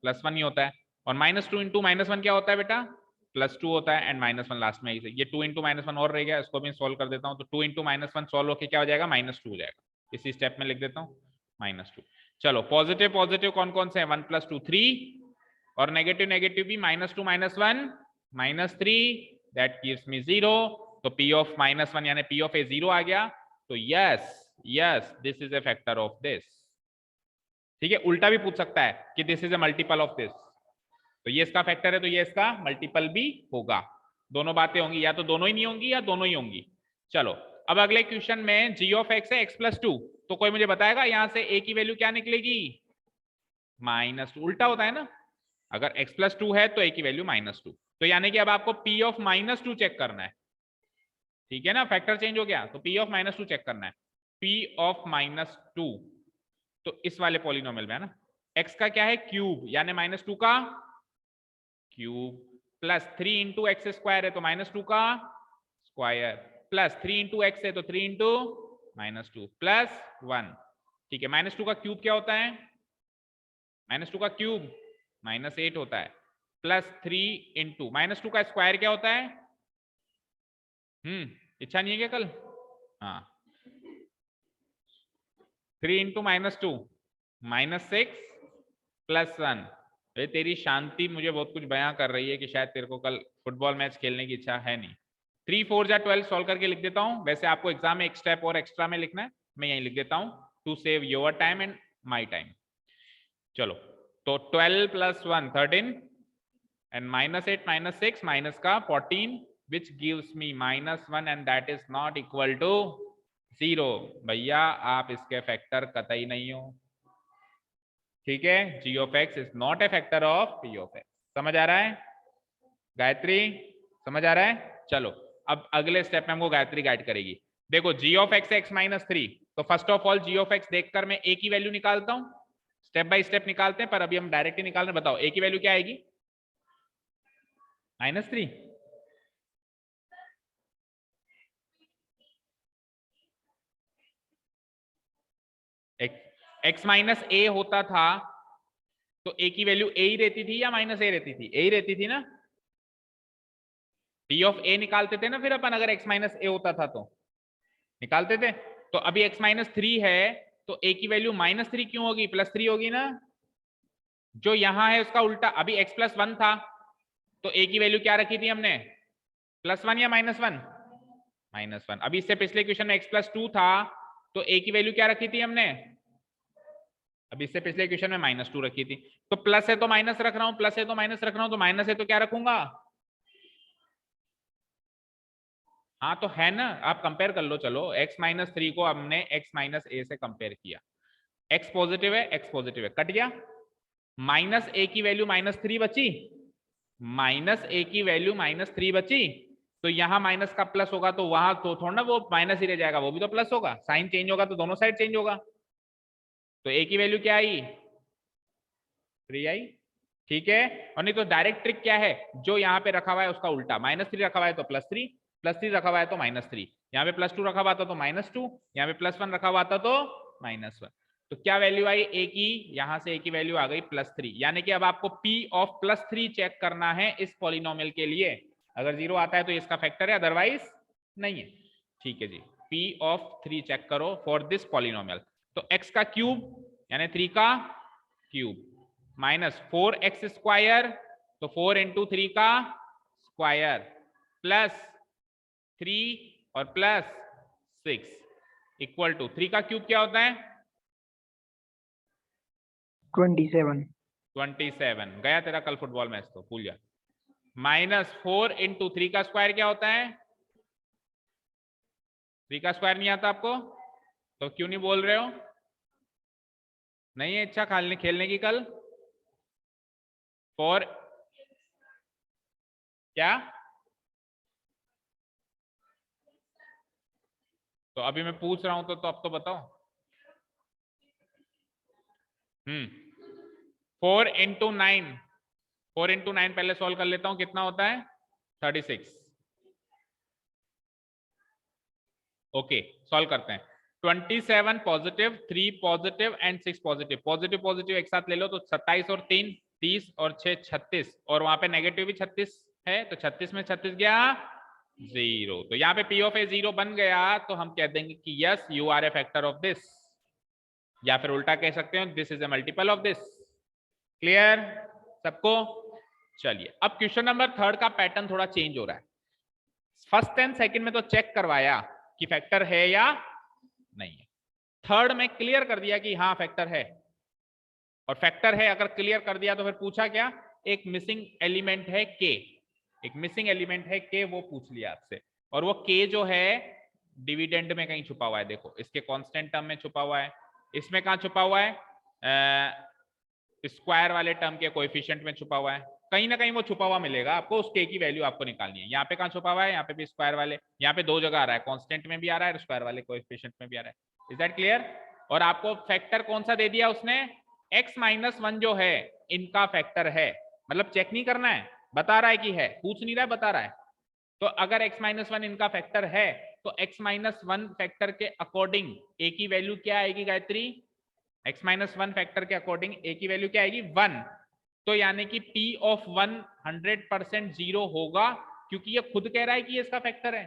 +1 ही होता है, और -2 इंटू -1 क्या होता है बेटा, +2 होता है, एंड -1 लास्ट में। ये 2 इंटू -1 और रह गया, इसको भी सॉल्व कर देता हूँ। तो 2 इंटू -1 सॉल्व होकर क्या हो जाएगा, -2 हो जाएगा। इसी स्टेप में लिख देता हूँ -2। चलो, पॉजिटिव पॉजिटिव कौन कौन से हैं, 1 + 2 3, और नेगेटिव नेगेटिव भी -2 -1 -3, दैट गिव्स मी 0। तो p of -1 यानी p of a 0 आ गया। तो yes this is a factor of this. ठीक है, उल्टा भी पूछ सकता है कि this is a multiple of this, तो ये इसका फैक्टर है, तो ये इसका मल्टीपल भी होगा। दोनों बातें होंगी, या तो दोनों ही नहीं होंगी या दोनों ही होंगी। चलो, अब अगले क्वेश्चन में g of x है x+2, तो कोई मुझे बताएगा यहां से a की वैल्यू क्या निकलेगी, -2। उल्टा होता है ना, अगर x+2 है तो a की वैल्यू -2, तो यानी कि अब आपको p of -2 चेक करना है। ठीक है ना, फैक्टर चेंज हो गया, तो p of -2 चेक करना है। p of -2, तो इस वाले पॉलिनोमियल में है ना, x का क्या है क्यूब, यानी -2 का क्यूब, प्लस 3 इंटू x² है तो -2 का स्क्वायर, प्लस 3 इंटू x है तो 3 इंटू -2 प्लस 1। ठीक है, -2 का क्यूब क्या होता है, -2 का क्यूब -8 होता है, प्लस 3 इंटू -2 का स्क्वायर क्या होता है, इच्छा नहीं है क्या कल, हाँ 3 इंटू -2 -6 प्लस 1। अरे तेरी शांति मुझे बहुत कुछ बयां कर रही है कि शायद तेरे को कल फुटबॉल मैच खेलने की इच्छा है नहीं। 3 4 जा 12 सॉल्व करके लिख देता हूं, वैसे आपको एग्जाम में एक स्टेप और एक्स्ट्रा में लिखना है, मैं यहीं लिख देता हूं to save your time and my time. चलो, तो 12 + 1 13 एंड -8 -6 माइनस का 14 which gives me -1 and that is not equal to 0। भैया आप इसके फैक्टर कतई नहीं हो। ठीक है, g of x is not a factor of p of x। समझ आ रहा है गायत्री, समझ आ रहा है? चलो, अब अगले स्टेप में हमको गायत्री गाइड करेगी। देखो g of x x -3, तो first of all g of x देखकर मैं a की वैल्यू निकालता हूं, स्टेप बाय स्टेप निकालते हैं, पर अभी हम डायरेक्ट ही निकाल रहे हैं। बताओ a की वैल्यू क्या आएगी, -3। x -a होता था तो a की वैल्यू a ही रहती थी या -a रहती थी, a ही रहती थी ना। p of a निकालते थे ना फिर अपन, अगर x -a होता था तो निकालते थे। तो अभी x -3 है तो a की वैल्यू -3 क्यों होगी, +3 होगी ना। जो यहां है उसका उल्टा, अभी x + 1 था तो a की वैल्यू क्या रखी थी हमने, +1 या -1, -1। अभी इससे पिछले क्वेश्चन में x+2 था, तो a की वैल्यू क्या रखी थी हमने, अभी इससे पिछले क्वेश्चन में -2 रखी थी। तो प्लस है तो माइनस रख रहा हूं, प्लस है तो माइनस रख रहा हूं, तो माइनस है तो क्या रखूंगा, हाँ तो है ना, आप कंपेयर कर लो। चलो x-3 को हमने x-a से कंपेयर किया, x पॉजिटिव है, x पॉजिटिव है, कट गया। -a की वैल्यू -3 बची, -a की वैल्यू -3 बची, तो यहां माइनस का प्लस होगा तो वहां तो थोड़ा ना वो माइनस ही रह जाएगा, वो भी तो प्लस होगा, साइन चेंज होगा तो दोनों साइड चेंज होगा। तो a की वैल्यू क्या आई, 3 आई, ठीक है। और नहीं तो डायरेक्ट ट्रिक क्या है, जो यहाँ पे रखा हुआ है उसका उल्टा, -3 रखा हुआ है तो +3, +3 रखा हुआ है तो -3, यहाँ पे +2 रखा हुआ था तो -2, यहाँ पे +1 रखा हुआ था तो -1। तो क्या वैल्यू आई a की, यहां से a की वैल्यू आ गई +3, यानी कि अब आपको p ऑफ +3 चेक करना है इस पॉलिनोमियल के लिए। अगर 0 आता है तो इसका फैक्टर है, अदरवाइज नहीं है, ठीक है जी। p ऑफ 3 चेक करो फॉर दिस पॉलिनोमियल। तो x का क्यूब यानी 3 का क्यूब -4x², तो 4 × 3 का स्क्वायर, +3 और +6 इक्वल टू 3 का क्यूब क्या होता है 27। 27। गया तेरा कल फुटबॉल मैच तो भूल जा। -4 × 3 का स्क्वायर क्या होता है, 3 का स्क्वायर नहीं आता आपको तो क्यों नहीं बोल रहे हो, नहीं है इच्छा खेलने की कल, 4 क्या, तो अभी मैं पूछ रहा हूं तो अब तो बताओ। 4 × 9, 4 × 9 पहले सॉल्व कर लेता हूं, कितना होता है 36। ओके सॉल्व करते हैं। 27 positive, 3 positive and 6 positive, positive positive एक साथ ले लो तो 27 और 3 30 और 6 36, और वहां पे नेगेटिव भी 36 है, तो 36 में 36 गया 0, तो यहाँ पे p ऑफ a 0 बन गया, तो हम कह देंगे कि yes you are a factor of this, या फिर उल्टा कह सकते हो this is a multiple of this. Clear सबको। चलिए अब क्वेश्चन नंबर 3 का पैटर्न थोड़ा चेंज हो रहा है। फर्स्ट एंड सेकंड में तो चेक करवाया कि फैक्टर है या नहीं है, थर्ड में क्लियर कर दिया कि हाँ फैक्टर है, और फैक्टर है अगर क्लियर कर दिया तो फिर पूछा क्या, एक मिसिंग एलिमेंट है k, एक मिसिंग एलिमेंट है k, वो पूछ लिया आपसे, और वो k जो है डिविडेंड में कहीं छुपा हुआ है, देखो इसके कांस्टेंट टर्म में छुपा हुआ है, इसमें कहाँ छुपा हुआ है, स्क्वायर वाले टर्म के कोएफिशिएंट में छुपा हुआ है, कहीं ना कहीं वो छुपा हुआ मिलेगा आपको, उस k की वैल्यू आपको निकालनी है। यहाँ पे कहाँ छुपा हुआ है, यहाँ पे भी स्क्वायर वाले, यहाँ पे दो जगह आ रहा है, कांस्टेंट में भी आ रहा है, स्क्वायर वाले कोएफिशिएंट में भी आ रहा है। Is that clear. और आपको फैक्टर कौन सा दे दिया उसने, x-1 जो है इनका फैक्टर है, मतलब चेक नहीं करना है, बता रहा है कि है, पूछ नहीं रहा है, बता रहा है। तो अगर x-1 इनका फैक्टर है तो x-1 फैक्टर के अकॉर्डिंग a की वैल्यू क्या आएगी गायत्री, x-1 फैक्टर के अकॉर्डिंग a की वैल्यू क्या आएगी 1, तो यानी कि p ऑफ 1 100% 0 होगा, क्योंकि ये खुद कह रहा है कि ये इसका फैक्टर है।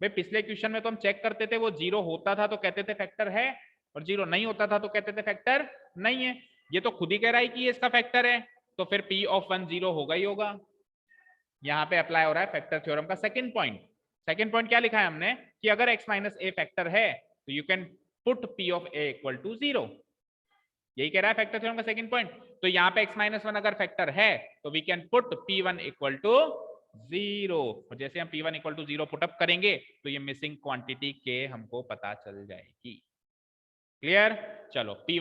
भाई पिछले क्वेश्चन में तो हम चेक करते थे, वो 0 होता था तो कहते थे फैक्टर है, और 0 नहीं होता था तो कहते थे फैक्टर नहीं है, ये तो खुद ही कह रहा है कि ये इसका फैक्टर है, तो फिर p ऑफ 1 0 होगा ही होगा। यहाँ पे अप्लाई हो रहा है फैक्टर थ्योरम का सेकंड पॉइंट। सेकंड पॉइंट क्या लिखा है हमने कि अगर x-a फैक्टर है तो you can put p of a equal to 0, यही कह रहा है फैक्टर थ्योरम का सेकंड पॉइंट। तो यहाँ पे x-1 अगर फैक्टर है तो we can put p1 equal to 0, और जैसे हम p1 इक्वल टू 0 पुटअप करेंगे तो ये मिसिंग क्वांटिटी के हमको पता चल जाएगी। क्लियर। चलो p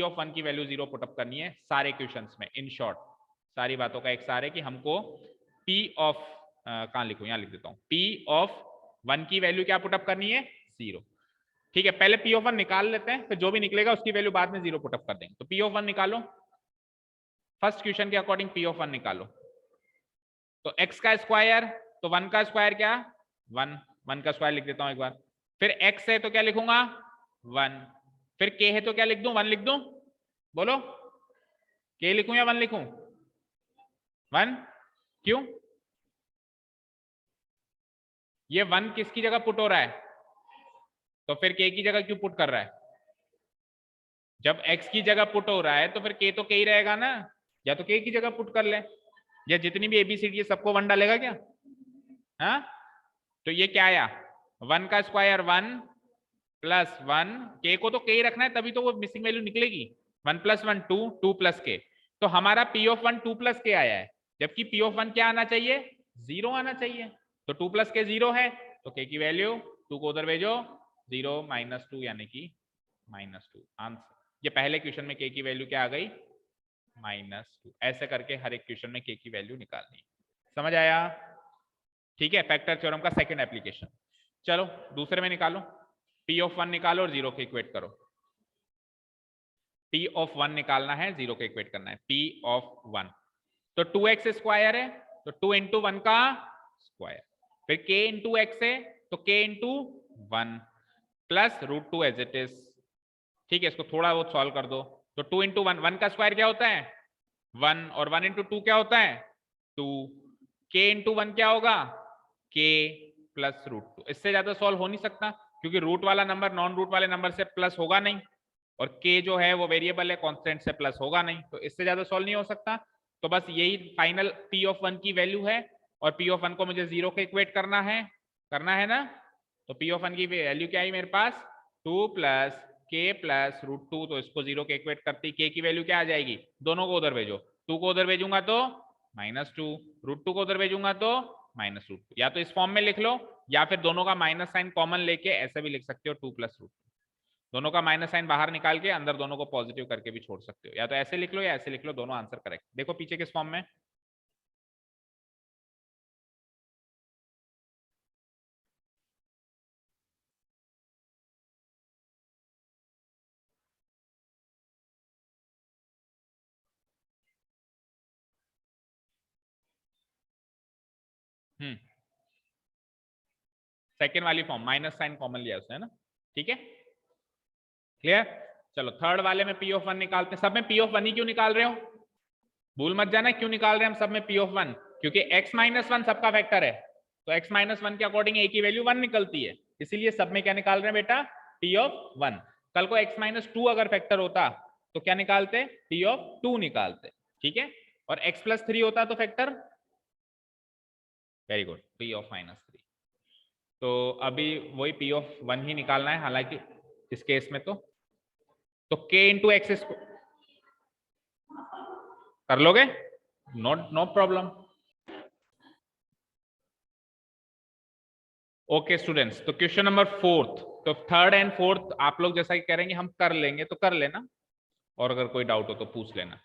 ऑफ 1 की वैल्यू 0 पुटअप करनी है सारे क्वेश्चंस में, इन शॉर्ट सारी बातों का एक सार है कि हमको p ऑफ कहां लिखूं, यहां लिख देता हूं, p ऑफ 1 की वैल्यू क्या पुटअप करनी है 0। ठीक है पहले p ऑफ 1 निकाल लेते हैं, फिर जो भी निकलेगा उसकी वैल्यू बाद में 0 पुटअप कर देंगे। तो p ऑफ 1 निकालो, फर्स्ट क्वेश्चन के अकॉर्डिंग p ऑफ 1 निकालो, तो x का स्क्वायर, तो 1 का स्क्वायर क्या 1, 1 का स्क्वायर लिख देता हूं एक बार, फिर x है तो क्या लिखूंगा 1, फिर k है तो क्या लिख दूं 1 लिख दूं, बोलो k लिखूं या 1 लिखूं, 1, क्यों, ये 1 किसकी जगह पुट हो रहा है, तो फिर k की जगह क्यों पुट कर रहा है, जब x की जगह पुट हो रहा है तो फिर k तो k ही रहेगा ना, या तो k की जगह पुट कर ले, या जितनी भी एबीसीडी है सबको 1 डालेगा क्या? हाँ, तो ये क्या आया 1 का स्क्वायर 1 प्लस 1, के को तो के ही रखना है तभी तो वो मिसिंग वैल्यू निकलेगी। 1 प्लस 1 2, 2 प्लस के, तो हमारा पी ऑफ 1 2 प्लस के आया है, जबकि पी ऑफ 1 क्या आना चाहिए 0 आना चाहिए। तो 2 प्लस के 0 है, तो के की वैल्यू 2 को उधर भेजो 0 -2 यानी कि -2 आंसर। ये पहले क्वेश्चन में के की वैल्यू क्या आ गई -2। ऐसे करके हर एक क्वेश्चन में के की वैल्यू निकालनी। समझ आया? ठीक है, फैक्टर थ्योरम का सेकंड एप्लीकेशन। चलो दूसरे में निकालो, पी ऑफ 1 निकालो और 0 के इक्वेट करो। पी ऑफ 1 निकालना है, 0 के इक्वेट करना है। पी ऑफ 1 तो 2x स्क्वायर है, तो 2 इंटू 1 का स्क्वायर, फिर k इंटू एक्स है तो k into 1 plus √2 as it is. ठीक है, इसको थोड़ा बहुत सॉल्व कर दो। तो 2 इंटू 1, 1 का स्क्वायर क्या होता है 1, और 1 इंटू 2 क्या होता है 2, k इंटू 1 क्या होगा k प्लस √2। इससे ज्यादा सॉल्व हो नहीं सकता, क्योंकि रूट वाला नंबर नॉन रूट वाले नंबर से प्लस होगा नहीं, और k जो है वो वेरिएबल है, कांस्टेंट से प्लस होगा नहीं, तो इससे ज्यादा सॉल्व नहीं हो सकता। तो बस यही फाइनल p ऑफ 1 की वैल्यू है, और p ऑफ 1 को मुझे 0 के इक्वेट करना है ना। तो p ऑफ 1 की वैल्यू क्या आई मेरे पास 2 प्लस k प्लस √2, तो इसको 0 के इक्वेट करती k की वैल्यू क्या आ जाएगी, दोनों को उधर भेजो, 2 को उधर भेजूंगा तो -2, √2 को उधर भेजूंगा तो -√2। या तो इस फॉर्म में लिख लो, या फिर दोनों का माइनस साइन कॉमन लेके ऐसे भी लिख सकते हो 2 प्लस √2। दोनों का माइनस साइन बाहर निकाल के अंदर दोनों को पॉजिटिव करके भी छोड़ सकते हो, या तो ऐसे लिख लो या ऐसे लिख लो, दोनों आंसर करेक्ट। देखो पीछे किस फॉर्म में, सेकेंड वाली फॉर्म माइनस साइन कॉमन लिया उसने ना। ठीक है, क्लियर। चलो थर्ड वाले में पी ऑफ 1 निकालते हैं। सब में पी ऑफ 1 ही क्यों निकाल रहे हो, भूल मत जाना क्यों निकाल रहे हैं हम सब में पी ऑफ 1, क्योंकि x - 1 सबका वेक्टर है, तो x - 1 के अकॉर्डिंग a की वैल्यू 1 निकलती है, इसीलिए सब में क्या निकाल रहे हैं बेटा p ऑफ 1। कल को x - 2 अगर फैक्टर होता तो क्या निकालते p ऑफ 2 निकालते। ठीक है, और x + 3 होता तो factor, very good, p of -3। तो अभी वही p ऑफ 1 ही निकालना है, हालांकि इस केस में तो k इंटू एक्स कर लोगे, नो प्रॉब्लम। ओके स्टूडेंट्स, तो क्वेश्चन नंबर 4, तो थर्ड एंड फोर्थ आप लोग जैसा कि करेंगे हम कर लेंगे तो कर लेना, और अगर कोई डाउट हो तो पूछ लेना।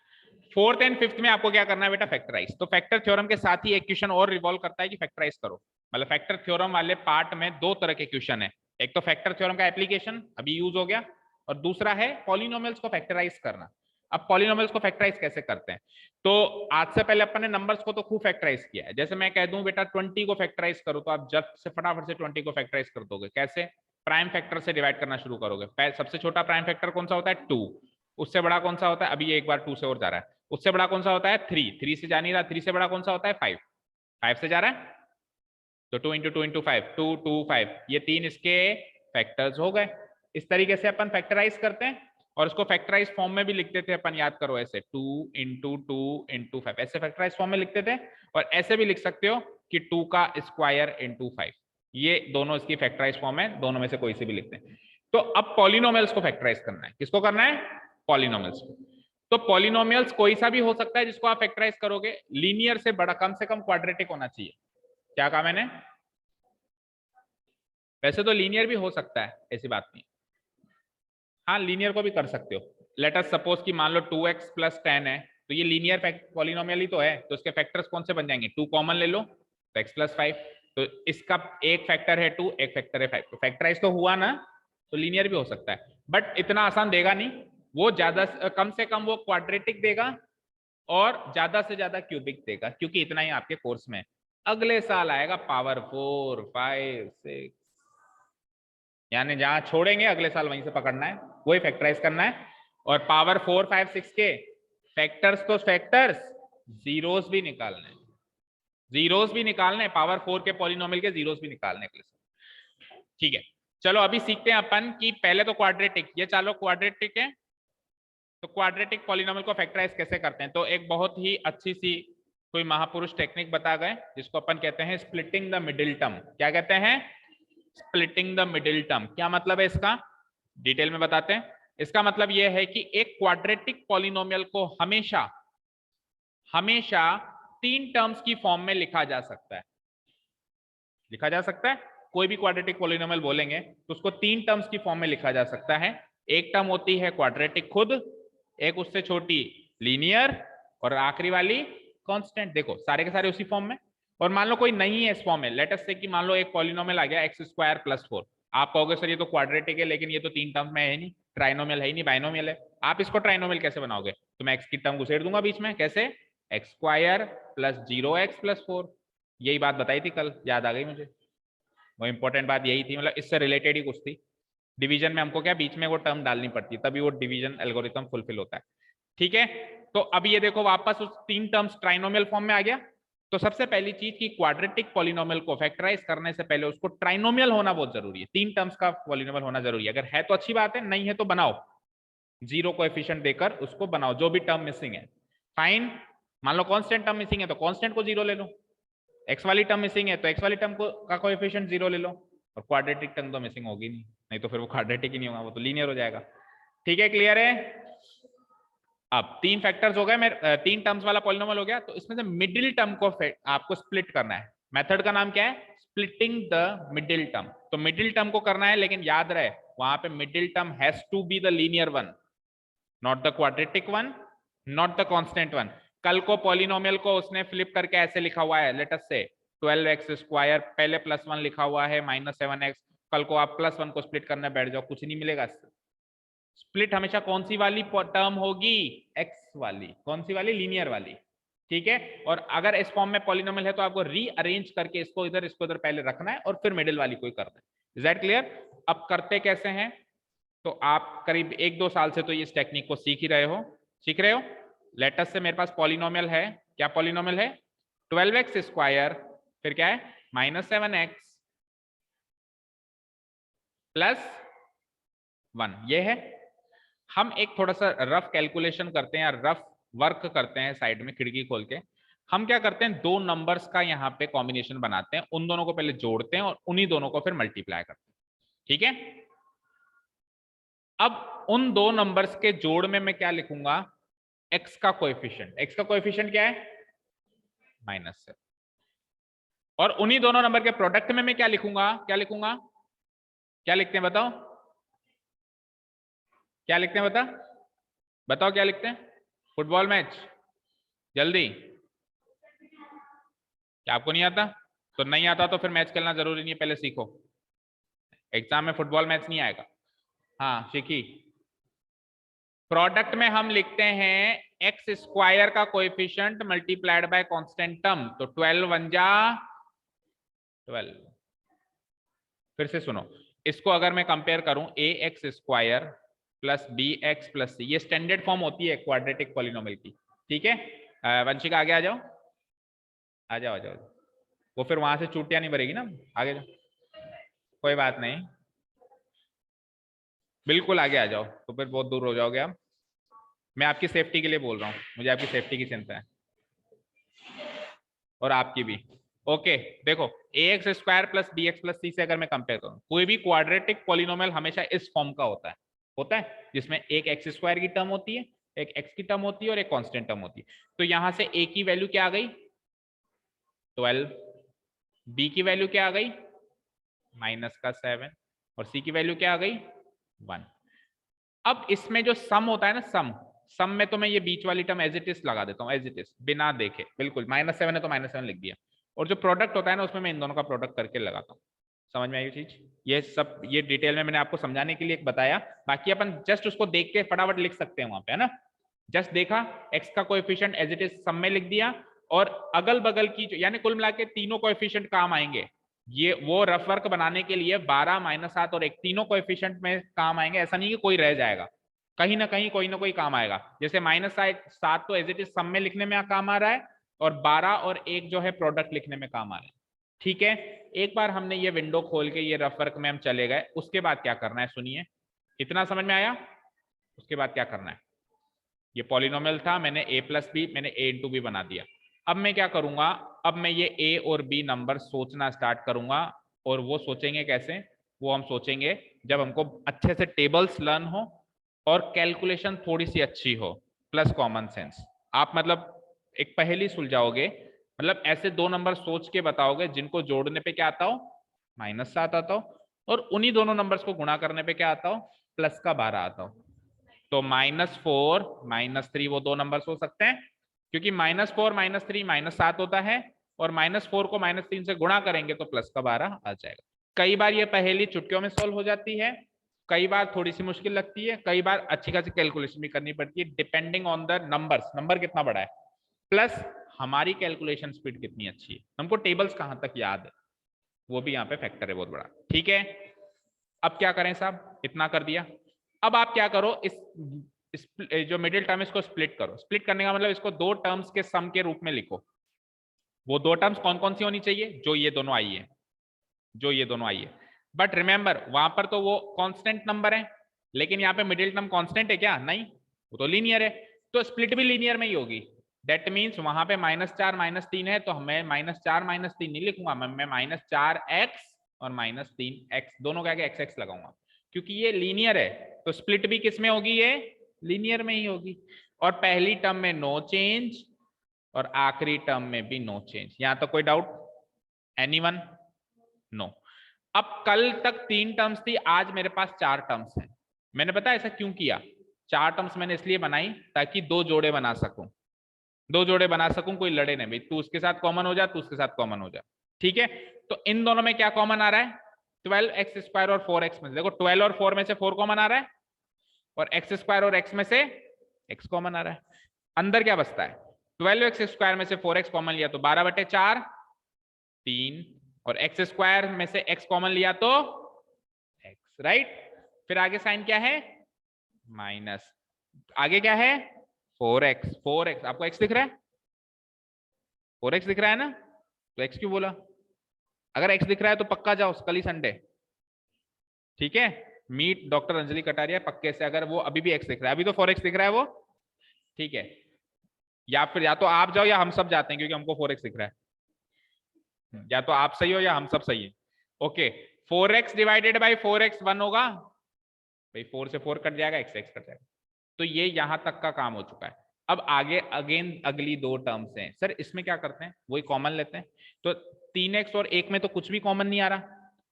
फोर्थ एंड फिफ्थ में आपको क्या करना है बेटा फैक्टराइज। तो फैक्टर थ्योरम के साथ ही एक क्वेश्चन और रिवॉल्व करता है कि फैक्टराइज करो। मतलब फैक्टर थ्योरम वाले पार्ट में दो तरह के क्वेश्चन है, एक तो फैक्टर थ्योरम का एप्लीकेशन अभी यूज हो गया, और दूसरा है पॉलिनोमियल्स को फैक्टराइज करना। अब पॉलिनोमियल्स को फैक्टराइज कैसे करते हैं, तो आज से पहले अपन ने नंबर्स को तो खूब फैक्टराइज किया है। जैसे मैं कह दूं बेटा 20 को फैक्टराइज करो, तो आप जब से फटाफट से 20 को फैक्टराइज कर दोगे। कैसे, प्राइम फैक्टर से डिवाइड करना शुरू करोगे। सबसे छोटा प्राइम फैक्टर कौन सा होता है 2, उससे बड़ा कौन सा होता है, अभी एक बार 2 से और जा रहा है, उससे बड़ा कौन सा होता है 3, 3 से जा नहीं रहा, 3 से बड़ा कौन सा होता है 5, 5 से जा रहा है, तो 2 इंटू 2 इंटू 5, 2 2 5, ये 3 इसके फैक्टर्स हो गए। इस तरीके से अपन फैक्टराइज करते हैं, और इसको फैक्टराइज फॉर्म में भी लिखते थे अपन, याद करो ऐसे 2 इंटू 2 इंटू 5, ऐसे फैक्टराइज फॉर्म में लिखते थे। और ऐसे भी लिख सकते हो कि 2 का स्क्वायर इंटू 5, ये दोनों इसकी फैक्टराइज फॉर्म है, दोनों में से कोई से भी लिखते हैं। तो अब पॉलिनोमियल्स को फैक्टराइज करना है, किसको करना है पॉलिनोमियल्स को। तो पॉलिनोमियल्स कोई सा भी हो सकता है जिसको आप फैक्टराइज करोगे, लीनियर से बड़ा, कम से कम क्वाड्रेटिक होना चाहिए। क्या कहा मैंने, वैसे तो लीनियर भी हो सकता है, ऐसी बात नहीं, हाँ लीनियर को भी कर सकते हो। लेट अस सपोज कि मान लो 2x + 10 है, तो ये लीनियर पॉलिनोमियल ही तो है, तो इसके फैक्टर्स कौन से बन जाएंगे, 2 कॉमन ले लो तो x + 5, तो इसका एक फैक्टर है 2, एक फैक्टर है 5, तो फैक्टराइज तो हुआ ना, तो लीनियर भी हो सकता है। बट इतना आसान देगा नहीं, वो ज्यादा कम से कम वो क्वाड्रेटिक देगा, और ज्यादा से ज्यादा क्यूबिक देगा, क्योंकि इतना ही आपके कोर्स में। अगले साल आएगा पावर 4 5 6, यानी जहां छोड़ेंगे अगले साल वहीं से पकड़ना है, वही फैक्टराइज करना है। और पावर 4 5 6 के फैक्टर्स, तो फैक्टर्स जीरोस भी निकालने, जीरोस भी निकालने, पावर 4 के पॉलिनोमियल के जीरोस भी निकालने अगले साल। ठीक है, चलो अभी सीखते हैं अपन कि पहले तो क्वाड्रेटिक, ये चलो क्वाड्रेटिक है, तो क्वाड्रेटिक पॉलिनोमियल को फैक्टराइज कैसे करते हैं। तो एक बहुत ही अच्छी सी कोई महापुरुष टेक्निक बता गए जिसको अपन कहते हैं स्प्लिटिंग द मिडिल टर्म। क्या कहते हैं? Splitting the middle term. क्या मतलब है इसका? डिटेल में बताते हैं। इसका मतलब यह है कि एक क्वाड्रेटिक पॉलिनोमियल को हमेशा हमेशा 3 टर्म्स की फॉर्म में लिखा जा सकता है। लिखा जा सकता है, कोई भी क्वाड्रेटिक पॉलिनोमियल बोलेंगे तो उसको 3 टर्म्स की फॉर्म में लिखा जा सकता है। एक टर्म होती है क्वाड्रेटिक खुद, एक उससे छोटी लीनियर, और आखिरी वाली कांस्टेंट। देखो सारे के सारे उसी फॉर्म में। और मान लो कोई नहीं है इस फॉर्म में, लेट अस से कि मान लो एक पॉलिनोमियल आ गया x² + 4। आप कहोगे सर ये तो क्वाड्रेटिक है, लेकिन ये तो 3 टर्म्स में है नहीं, ट्राइनोमियल है ही नहीं, बाइनोमियल है। आप इसको ट्राइनोमियल कैसे बनाओगे? तो मैं x की टर्म घुसेड़ दूंगा बीच में। कैसे? x² + 0x + 4। यही बात बताई थी कल, याद आ गई मुझे। वो इंपॉर्टेंट बात यही थी, मतलब इससे रिलेटेड ही कुछ थी। डिवीजन में हमको क्या बीच में वो टर्म डालनी पड़ती है, तभी वो डिवीजन एल्गोरिथम फुलफिल होता है। ठीक है, तो अब ये देखो वापस उस 3 टर्म्स ट्राइनोमियल फॉर्म में आ गया। तो सबसे पहली चीज की क्वाड्रेटिक पॉलिनोमियल को फैक्टराइज करने से पहले उसको ट्राइनोमियल होना बहुत जरूरी है। 3 टर्म्स का पॉलिनोमियल होना जरूरी है। अगर है तो अच्छी बात है, नहीं है तो बनाओ, 0 कोएफिशिएंट देकर उसको बनाओ, जो भी टर्म मिसिंग है। फाइन, मान लो कांस्टेंट टर्म मिसिंग है तो कांस्टेंट को 0 ले लो, एक्स वाली टर्म मिसिंग है तो एक्स वाली टर्म को का कोएफिशिएंट 0 ले लो, और क्वाड्रेटिक टर्म तो मिसिंग होगी नहीं तो फिर वो क्वाड्रेटिक ही नहीं होगा, वो तो लीनियर हो जाएगा। ठीक है, क्लियर है? अब 3 फैक्टर्स हो गए, मेरे 3 टर्म्स वाला पॉलिनोमियल हो गया। तो इसमें से मिडिल टर्म को आपको स्प्लिट करना है। मेथड का नाम क्या है? Splitting the middle term. तो मिडिल टर्म को करना है, लेकिन याद रहे वहां पे middle term has to be the linear one, not the quadratic one, not the constant one. कल को पॉलिनोमियल को उसने फ्लिप करके ऐसे लिखा हुआ है, लेट अस से 12x², पहले +1 लिखा हुआ है -7x। कल को आप +1 को स्प्लिट करने बैठ जाओ, कुछ नहीं मिलेगा। स्प्लिट हमेशा कौन सी वाली टर्म होगी? एक्स वाली। कौन सी वाली? लीनियर वाली। ठीक है, और अगर इस फॉर्म में पॉलिनोमियल है तो आपको रीअरेंज करके इसको इधर पहले रखना है और फिर मिडिल वाली कोई करना है। Is that clear? अब करते कैसे हैं? तो आप करीब 1-2 साल से तो इस टेक्निक को सीख ही रहे हो। लेटस से मेरे पास पॉलिनोमियल है। क्या पॉलिनोमियल है? 12x², फिर क्या है? -7x + 1। ये है। हम एक थोड़ा सा रफ कैलकुलेशन करते हैं या रफ वर्क करते हैं साइड में खिड़की खोल के। हम क्या करते हैं, 2 नंबर्स का यहाँ पे कॉम्बिनेशन बनाते हैं, उन दोनों को पहले जोड़ते हैं और उन्हीं दोनों को फिर मल्टीप्लाई करते हैं। ठीक है, अब उन 2 नंबर्स के जोड़ में मैं क्या लिखूंगा? x का कोएफिशिएंट। x का कोएफिशिएंट क्या है? -7। और उन्हीं दोनों नंबर के प्रोडक्ट में मैं क्या लिखूंगा? क्या लिखते हैं बताओ? क्या लिखते हैं बताओ क्या लिखते हैं? Football match. जल्दी, क्या आपको नहीं आता? तो नहीं आता तो फिर मैच खेलना जरूरी नहीं है, पहले सीखो। एग्जाम में फुटबॉल मैच नहीं आएगा। हाँ सीखी। प्रोडक्ट में हम लिखते हैं x² का coefficient multiplied by constant term. तो 12 × 1 = 12। फिर से सुनो, इसको अगर मैं कंपेयर करूं ax² + bx + c, ये स्टैंडर्ड फॉर्म होती है क्वाड्रेटिक पॉलिनोमियल की। ठीक है, वंशिका आगे आ जाओ, आ जाओ। वो फिर वहां से चूटियां नहीं भरेगी ना, आगे जाओ। कोई बात नहीं, बिल्कुल आगे आ जाओ, तो फिर बहुत दूर हो जाओगे आप। मैं आपकी सेफ्टी के लिए बोल रहा हूँ, मुझे आपकी सेफ्टी की चिंता है और आपकी भी। ओके, देखो ax² + bx + c से अगर मैं कंपेयर करूं, कोई भी क्वाड्रेटिक पॉलिनोमियल हमेशा इस फॉर्म का होता है जिसमें एक x² की टर्म होती है, एक x की टर्म होती है और एक कांस्टेंट टर्म होती है। तो यहां से a की वैल्यू क्या आ गई? 12। b की वैल्यू क्या आ गई? -7। और c की वैल्यू क्या आ गई? 1। अब इसमें जो सम होता है ना, सम में तो मैं ये बीच वाली टर्म एज इट इज लगा देता हूँ, एज इट इज, बिना देखे, बिल्कुल। -7 है तो -7 लिख दिया। और जो प्रोडक्ट होता है ना, उसमें मैं इन दोनों का प्रोडक्ट करके लगाता हूँ। समझ में आई चीज? ये सब ये डिटेल में मैंने आपको समझाने के लिए एक बताया। बाकी अपन जस्ट उसको देख के फटाफट लिख सकते हैं वहां पे, है ना। जस्ट देखा, x का coefficient as it is sum में लिख दिया, और अगल बगल की यानी कुल मिला के तीनों कोएफिशिएंट काम आएंगे। ये वो रफ वर्क बनाने के लिए 12, -7 और 1 तीनों कोएफिशिएंट में काम आएंगे। ऐसा नहीं कि कोई रह जाएगा, कहीं ना कहीं कोई ना कोई काम आएगा। जैसे -7 तो एज इट इज सम में लिखने में काम आ रहा है, और 12 और 1 जो है प्रोडक्ट लिखने में काम आ रहा है। ठीक है, एक बार हमने ये विंडो खोल के ये रफ वर्क में हम चले गए, उसके बाद क्या करना है सुनिए। इतना समझ में आया? उसके बाद क्या करना है? ये पॉलिनोमियल था, मैंने a + b मैंने a × b बना दिया। अब मैं क्या करूंगा, अब मैं ये ए और बी नंबर सोचना स्टार्ट करूंगा, और वो सोचेंगे कैसे, वो हम सोचेंगे जब हमको अच्छे से टेबल्स लर्न हो और कैलकुलेशन थोड़ी सी अच्छी हो प्लस कॉमन सेंस। आप मतलब एक पहेली सुलझाओगे, मतलब ऐसे दो नंबर सोच के बताओगे जिनको जोड़ने पे क्या आता हो, -7 आता हो, और उन्हीं दोनों नंबर्स को गुणा करने पे क्या आता हो, +12 आता हो। तो -4 -3 वो दो नंबर्स हो सकते हैं, क्योंकि -4 -3 -7 होता है, और -4 को -3 से गुणा करेंगे तो +12 आ जाएगा। कई बार ये पहेली चुटकियों में सॉल्व हो जाती है, कई बार थोड़ी सी मुश्किल लगती है, कई बार अच्छी खासी कैलकुलेशन भी करनी पड़ती है, depending on the numbers, number कितना बड़ा है, प्लस हमारी कैलकुलेशन स्पीड कितनी अच्छी है, हमको टेबल्स कहां तक याद है, वो भी यहाँ पे फैक्टर है बहुत बड़ा। ठीक है, अब क्या करें साहब, इतना कर दिया। अब आप क्या करो, इस जो मिडिल टर्म इसको स्प्लिट करो। स्प्लिट करने का मतलब इसको दो टर्म्स के सम के रूप में लिखो। वो दो टर्म्स कौन कौन सी होनी चाहिए, जो ये दोनों आई है, जो ये दोनों आई है। बट रिमेंबर वहां पर तो वो कांस्टेंट नंबर है, लेकिन यहाँ पे मिडिल टर्म कांस्टेंट है क्या, नहीं, वो तो लीनियर है, तो स्प्लिट भी लीनियर में ही होगी। दैट मीन्स वहां पे -4 -3 है, तो मैं -4 -3 नहीं लिखूंगा, मैं -4x और -3x दोनों क्या एक्स एक्स लगाऊंगा, क्योंकि ये लीनियर है, तो स्प्लिट भी किस में होगी, ये लीनियर में ही होगी। और पहली टर्म में नो चेंज और आखिरी टर्म में भी नो चेंज। यहां तक कोई डाउट, एनीवन? नो। अब कल तक 3 टर्म्स थी, आज मेरे पास 4 टर्म्स हैं। मैंने पता ऐसा क्यों किया, 4 टर्म्स मैंने इसलिए बनाई ताकि 2 जोड़े बना सकूं, 2 जोड़े बना सकूं, कोई लड़े नहीं, भाई तू उसके साथ कॉमन हो जा, तू उसके साथ कॉमन हो जा। ठीक है, तो इन दोनों में क्या कॉमन आ रहा है, 12x² और 4x में से, देखो 12 और 4 में से 4 कॉमन आ रहा है, और x² और x में से x कॉमन आ रहा है। अंदर क्या बचता है, 12x² में से 4x कॉमन लिया तो 12/4 3, और x² में से x कॉमन लिया तो x, राइट। फिर आगे साइन क्या है, माइनस, आगे क्या है 4x, 4x आपको x दिख रहा है, 4x दिख रहा है ना, तो x क्यों बोला, अगर x दिख रहा है तो पक्का जाओ, कल ही संडे। ठीक है, मीट डॉक्टर अंजलि कटारिया पक्के से, अगर वो अभी भी x दिख रहा है, अभी तो 4x दिख रहा है वो, ठीक है, या फिर या तो आप जाओ या हम सब जाते हैं, क्योंकि हमको 4x दिख रहा है, या तो आप सही हो या हम सब सही है। Okay, 4x divided by 4x 1 होगा, भाई 4 से 4 कट जाएगा, x कट जाएगा, तो ये यहां तक का काम हो चुका है। अब आगे अगेन अगली 2 टर्म्स हैं, सर इसमें क्या करते हैं, वही कॉमन लेते हैं, तो 3x और 1 में तो कुछ भी कॉमन नहीं आ रहा,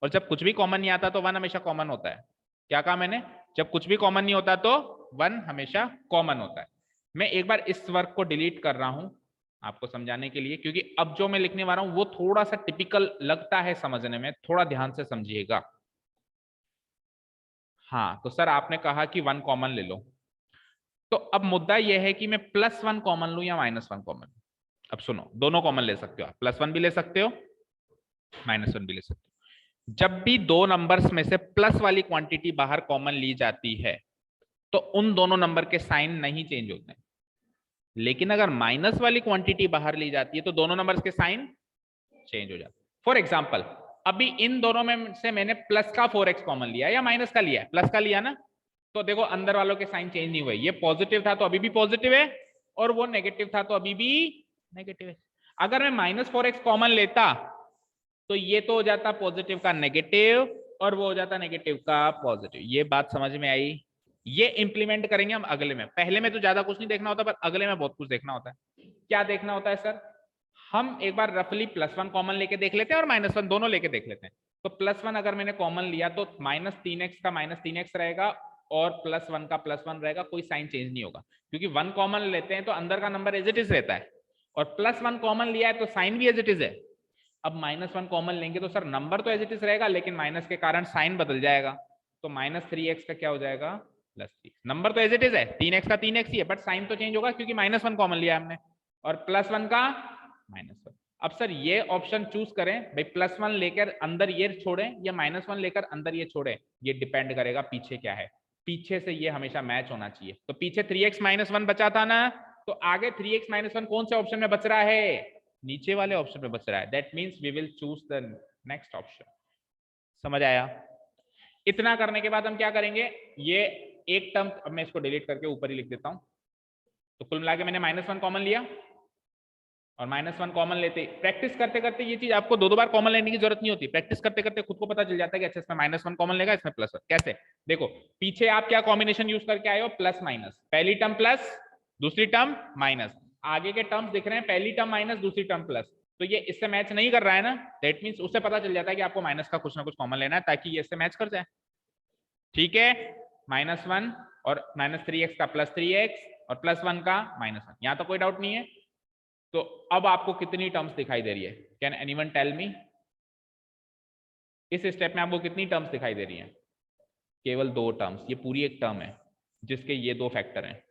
और जब कुछ भी कॉमन नहीं आता तो 1 हमेशा कॉमन होता है। क्या कहा मैंने, जब कुछ भी कॉमन नहीं होता तो 1 हमेशा कॉमन होता है। मैं एक बार इस वर्क को डिलीट कर रहा हूं आपको समझाने के लिए, क्योंकि अब जो मैं लिखने वाला हूं वो थोड़ा सा टिपिकल लगता है समझने में, थोड़ा ध्यान से समझिएगा। हाँ, तो सर आपने कहा कि 1 कॉमन ले लो, तो अब मुद्दा यह है कि मैं +1 कॉमन लूं या -1 कॉमन। अब सुनो, दोनों कॉमन ले सकते हो आप, +1 भी ले सकते हो, -1 भी ले सकते हो। जब भी दो नंबर्स में से प्लस वाली क्वांटिटी बाहर कॉमन ली जाती है तो उन दोनों नंबर के साइन नहीं चेंज होते हैं, लेकिन अगर माइनस वाली क्वांटिटी बाहर ली जाती है तो दोनों नंबर्स के साइन चेंज हो जाते हैं। फॉर एग्जाम्पल, अभी इन दोनों में से मैंने प्लस का 4x कॉमन लिया या माइनस का लिया, प्लस का लिया ना, तो देखो अंदर वालों के साइन चेंज नहीं हुए, ये पॉजिटिव था तो अभी भी पॉजिटिव है, और वो नेगेटिव था तो अभी भी नेगेटिव है। अगर मैं -4x कॉमन लेता तो ये तो हो जाता पॉजिटिव का नेगेटिव, और वो हो जाता नेगेटिव का पॉजिटिव। ये बात समझ में आई, ये इंप्लीमेंट करेंगे हम अगले में, पहले में तो ज्यादा कुछ नहीं देखना होता, पर अगले में बहुत कुछ देखना होता है। क्या देखना होता है सर, हम एक बार रफली +1 कॉमन लेके देख लेते हैं और -1 दोनों लेके देख लेते हैं। तो +1 अगर मैंने कॉमन लिया तो -3x का -3x रहेगा, और +1 का +1 रहेगा, कोई साइन चेंज नहीं होगा, क्योंकि 1 कॉमन लेते हैं तो अंदर का नंबर एज इट इज रहता है, और +1 कॉमन लिया है तो साइन भी एज इट इज है। अब -1 कॉमन लेंगे तो सर नंबर तो एज इट इज रहेगा, लेकिन माइनस के कारण साइन बदल जाएगा, तो -3x का क्या हो जाएगा, +3। नंबर तो एज इट इज है, 3x का 3x ही है, बट साइन तो चेंज होगा क्योंकि -1 कॉमन लिया हमने, और +1 का -1। अब सर ये ऑप्शन चूज करें, भाई +1 लेकर अंदर ये छोड़ें या -1 लेकर अंदर ये छोड़ें, ये डिपेंड करेगा पीछे क्या है, पीछे से ये हमेशा मैच होना चाहिए। तो पीछे 3x - 1 बचा था ना, तो आगे 3x - 1 कौन से ऑप्शन में बच रहा है, नीचे वाले ऑप्शन में बच रहा है, that means we will choose the next option. समझ आया। इतना करने के बाद हम क्या करेंगे, ये एक टर्म, अब मैं इसको डिलीट करके ऊपर ही लिख देता हूं, तो कुल मिला के मैंने -1 कॉमन लिया, और -1 कॉमन लेते, प्रैक्टिस करते करते ये चीज आपको दो बार कॉमन लेने की जरूरत नहीं होती, प्रैक्टिस करते करते खुद को पता चल जाता है कि अच्छा इसमें -1 कॉमन लेगा, इसमें +1। कैसे? देखो पीछे आप क्या कॉम्बिनेशन यूज करके आए हो, प्लस माइनस, पहली टर्म प्लस दूसरी टर्म माइनस, आगे के टर्म्स दिख रहे हैं, पहली टर्म माइनस दूसरी टर्म प्लस, तो ये इससे मैच नहीं कर रहा है ना, दैट मींस उससे पता चल जाता है कि आपको माइनस का कुछ ना कुछ कॉमन लेना है ताकि ये इससे मैच कर जाए। ठीक है, -1 और -3x का +3x और +1 का -1, यहां तो कोई डाउट नहीं है। तो अब आपको कितनी टर्म्स दिखाई दे रही है, कैन एनीवन टेल मी? इस स्टेप में आपको कितनी टर्म्स दिखाई दे रही हैं? केवल 2 टर्म्स। ये पूरी एक टर्म है जिसके ये 2 फैक्टर हैं,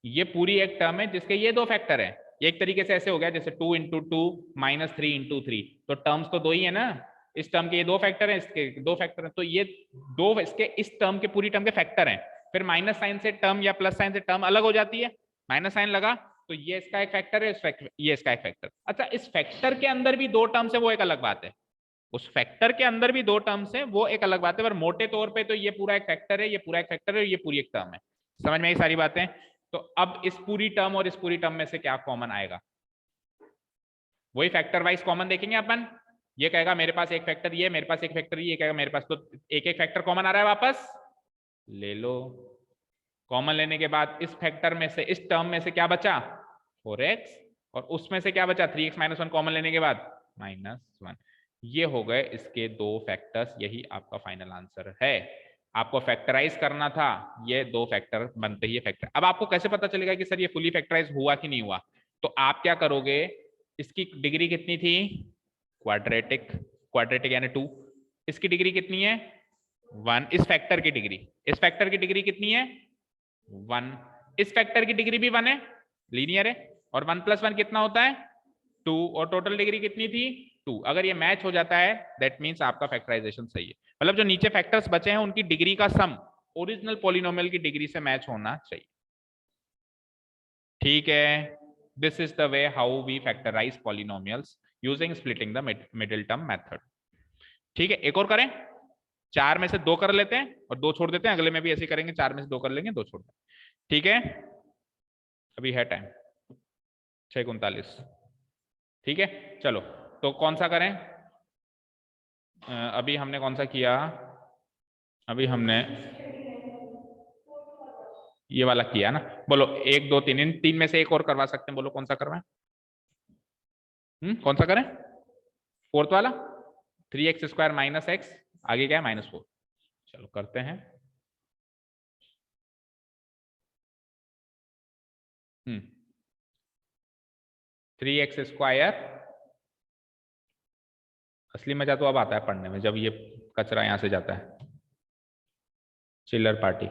ये पूरी एक टर्म है जिसके ये 2 फैक्टर हैं। ये एक तरीके से ऐसे हो गया जैसे 2 × 2 -3 × 3, तो टर्म्स तो 2 ही है ना, इस टर्म के ये 2 फैक्टर हैं, इसके 2 फैक्टर हैं, तो ये 2 इसके इस टर्म के पूरी टर्म के फैक्टर हैं। फिर माइनस साइन से टर्म या प्लस साइन से टर्म अलग हो जाती है, माइनस साइन लगा तो ये इसका एक फैक्टर है, ये इसका एक फैक्टर। अच्छा, इस फैक्टर के अंदर भी 2 टर्म्स है, वो एक अलग बात है, उस फैक्टर के अंदर भी 2 टर्म्स है, वो एक अलग बात है, पर मोटे तौर पे तो ये पूरा एक फैक्टर है, ये पूरा एक फैक्टर है, ये पूरी एक टर्म है। समझ में आई सारी बातें? तो अब इस पूरी टर्म और इस पूरी टर्म में से क्या कॉमन आएगा, वही फैक्टर वाइज कॉमन देखेंगे अपन। ये कहेगा मेरे पास एक फैक्टर ये, मेरे पास एक फैक्टर ये कहेगा मेरे पास, तो एक एक फैक्टर कॉमन आ रहा है, वापस ले लो। कॉमन लेने के बाद इस फैक्टर में से, इस टर्म में से क्या बचा, 4x, और उसमें से क्या बचा, 3x - 1 कॉमन लेने के बाद -1। ये हो गए इसके 2 फैक्टर्स, यही आपका फाइनल आंसर है। आपको फैक्टराइज करना था, ये 2 फैक्टर बनते ही फैक्टर। अब आपको कैसे पता चलेगा कि सर ये फुली फैक्टराइज हुआ कि नहीं हुआ? तो आप क्या करोगे, इसकी डिग्री कितनी थी, क्वाड्रेटिक, क्वाड्रेटिक यानी 2, इसकी डिग्री कितनी है 1, इस फैक्टर की डिग्री, इस फैक्टर की डिग्री कितनी है 1, इस फैक्टर की डिग्री भी 1 है, लीनियर है, और 1 + 1 कितना होता है 2, और टोटल डिग्री कितनी थी 2। अगर ये मैच हो जाता है दैट मींस आपका फैक्टराइजेशन सही है, मतलब जो नीचे फैक्टर्स बचे हैं उनकी डिग्री का सम ओरिजिनल पॉलिनोमियल की डिग्री से मैच होना चाहिए। ठीक है, this is the way how we factorise polynomials using splitting the middle term method. ठीक है, एक और करें, 4 में से 2 कर लेते हैं और 2 छोड़ देते हैं, अगले में भी ऐसे करेंगे, 4 में से 2 कर लेंगे, 2 छोड़ देंगे। ठीक है, अभी है टाइम 6:39। ठीक है, चलो तो कौन सा करें, अभी हमने कौन सा किया, अभी हमने ये वाला किया ना, बोलो 1 2 3, इन 3 में से एक और करवा सकते हैं, बोलो कौन सा करवाएं? कौन सा करें, 4th वाला, 3x² - x, आगे क्या है -4। चलो करते हैं। 3x², असली मजा तो अब आता है पढ़ने में जब ये कचरा यहां से जाता है, चिल्लर पार्टी।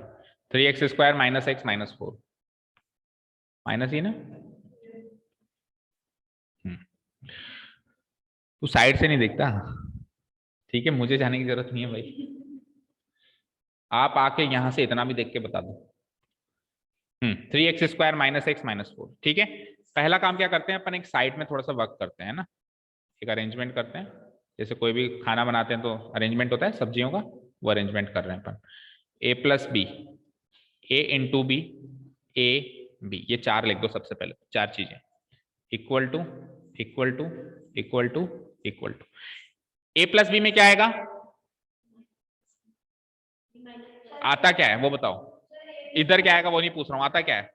3x² - x -4, माइनस ही ना, तू साइड से नहीं देखता, ठीक है, मुझे जाने की जरूरत नहीं है भाई, आप आके यहां से इतना भी देख के बता दो। 3x² - x -4, ठीक है। पहला काम क्या करते हैं अपन, एक साइड में थोड़ा सा वर्क करते हैं ना, एक अरेंजमेंट करते हैं, जैसे कोई भी खाना बनाते हैं तो अरेंजमेंट होता है सब्जियों का, वो अरेंजमेंट कर रहे हैं अपन। a + b, a × b, a b, ये 4 लिख दो सबसे पहले, 4 चीजें, equal to equal to equal to equal to. a + b में क्या आएगा, आता क्या है वो बताओ, इधर क्या आएगा वो नहीं पूछ रहा हूं, आता क्या है?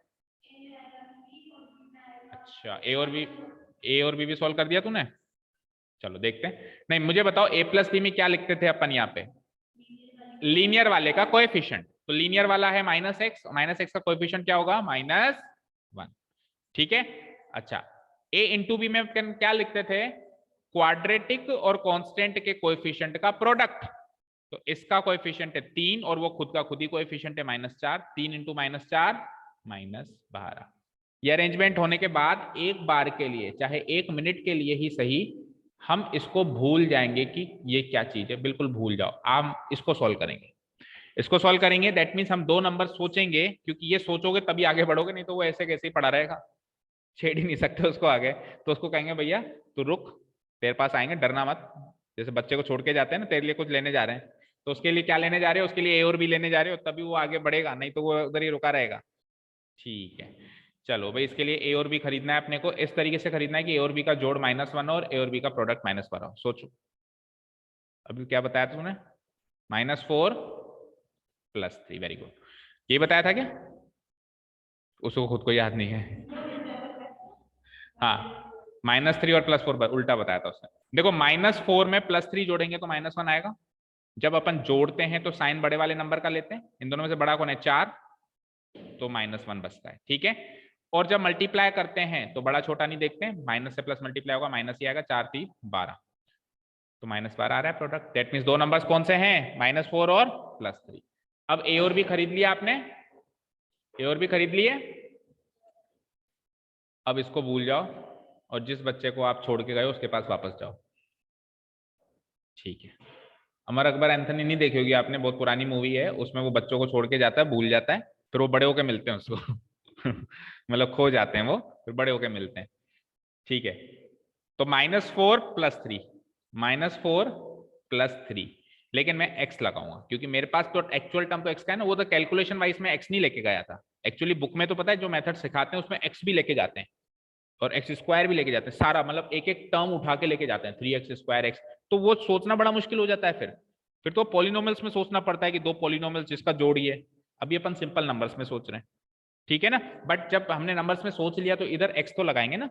अच्छा, a और b भी सॉल्व कर दिया तूने, चलो देखते हैं। नहीं मुझे बताओ a + b में क्या लिखते थे अपन यहाँ पे, लीनियर वाले का कोएफिशिएंट, तो लीनियर वाला है -x, -x का कोएफिशिएंट क्या होगा -1, ठीक है। अच्छा, a × b में क्या लिखते थे, क्वाड्रेटिक और कांस्टेंट के कोएफिशिएंट का प्रोडक्ट, तो इसका कोएफिशिएंट है 3 और वो खुद का खुद ही कोएफिशिएंट है -4, 3 × -4 -12। ये अरेंजमेंट होने के बाद एक बार के लिए, चाहे 1 मिनट के लिए ही सही, हम इसको भूल जाएंगे कि ये क्या चीज है, बिल्कुल भूल जाओ, आप इसको सॉल्व करेंगे, इसको सॉल्व करेंगे, दैट मीन्स हम 2 नंबर सोचेंगे, क्योंकि ये सोचोगे तभी आगे बढ़ोगे, नहीं तो वो ऐसे कैसे ही पड़ा रहेगा, छेड़ ही नहीं सकते उसको आगे। तो उसको कहेंगे भैया तू रुक, तेरे पास आएंगे, डरना मत, जैसे बच्चे को छोड़ के जाते हैं ना, तेरे लिए कुछ लेने जा रहे हैं, तो उसके लिए क्या लेने जा रहे हो, उसके लिए a और b लेने जा रहे हो, तभी वो आगे बढ़ेगा, नहीं तो वो उधर ही रुका रहेगा। ठीक है, चलो भाई, इसके लिए ए और बी खरीदना है अपने को, इस तरीके से खरीदना है कि ए और बी का जोड़ -1 और ए और बी का प्रोडक्ट -1 हो। सोचो अभी क्या बताया तुमने, -4 + 3, वेरी गुड। ये बताया था क्या? उसको खुद को याद नहीं है। हाँ, -3 और +4 उल्टा बताया था उसने। देखो -4 में +3 जोड़ेंगे तो -1 आएगा। जब अपन जोड़ते हैं तो साइन बड़े वाले नंबर का लेते हैं, इन दोनों में से बड़ा कौन है, 4, तो -1 बचता है, ठीक है। और जब मल्टीप्लाई करते हैं तो बड़ा छोटा नहीं देखते हैं, माइनस से प्लस मल्टीप्लाई होगा, माइनस ही आएगा, 4 3 12, तो -12 आ रहा है प्रोडक्ट। दैट मीन्स दो नंबर्स कौन से हैं, -4 और +3। अब ए और बी खरीद लिया आपने, ए और बी खरीद लिए। अब इसको भूल जाओ और जिस बच्चे को आप छोड़ के गए उसके पास वापस जाओ, ठीक है। अमर अकबर एंथनी नहीं देखी होगी आपने, बहुत पुरानी मूवी है, उसमें वो बच्चों को छोड़ के जाता है, भूल जाता है, फिर वो बड़े होके मिलते हैं उसको मतलब खो जाते हैं वो, फिर बड़े होके मिलते हैं, ठीक है। तो -4 + 3, -4 + 3, लेकिन मैं x लगाऊंगा क्योंकि मेरे पास तो एक्चुअल टर्म तो x का है ना, वो तो कैलकुलेशन वाइज में x नहीं लेके गया था। एक्चुअली बुक में तो पता है जो मेथड सिखाते हैं उसमें x भी लेके जाते हैं और x² भी लेके जाते हैं, सारा मतलब एक एक टर्म उठा के लेके जाते हैं, 3x², x, तो वो सोचना बड़ा मुश्किल हो जाता है। फिर तो पॉलिनोमियल्स में सोचना पड़ता है कि दो पॉलिनोमियल्स जिसका जोड़ ही है। अभी अपन सिंपल नंबर्स में सोच रहे हैं, ठीक है ना। बट जब हमने नंबर्स में सोच लिया तो इधर x तो लगाएंगे ना,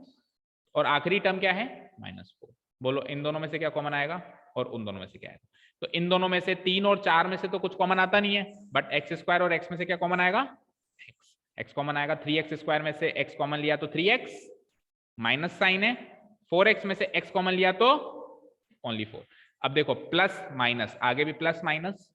और आखिरी टर्म क्या है, -4। बोलो इन दोनों में से क्या कॉमन आएगा और उन दोनों में से क्या आएगा। तो इन दोनों में से 3 और 4 में से तो कुछ कॉमन आता नहीं है, बट x² और x में से क्या कॉमन आएगा, x कॉमन आएगा। 3x² में से x कॉमन लिया तो 3x, माइनस साइन है। 4x में से x कॉमन लिया तो ओनली 4। अब देखो प्लस माइनस, आगे भी प्लस माइनस,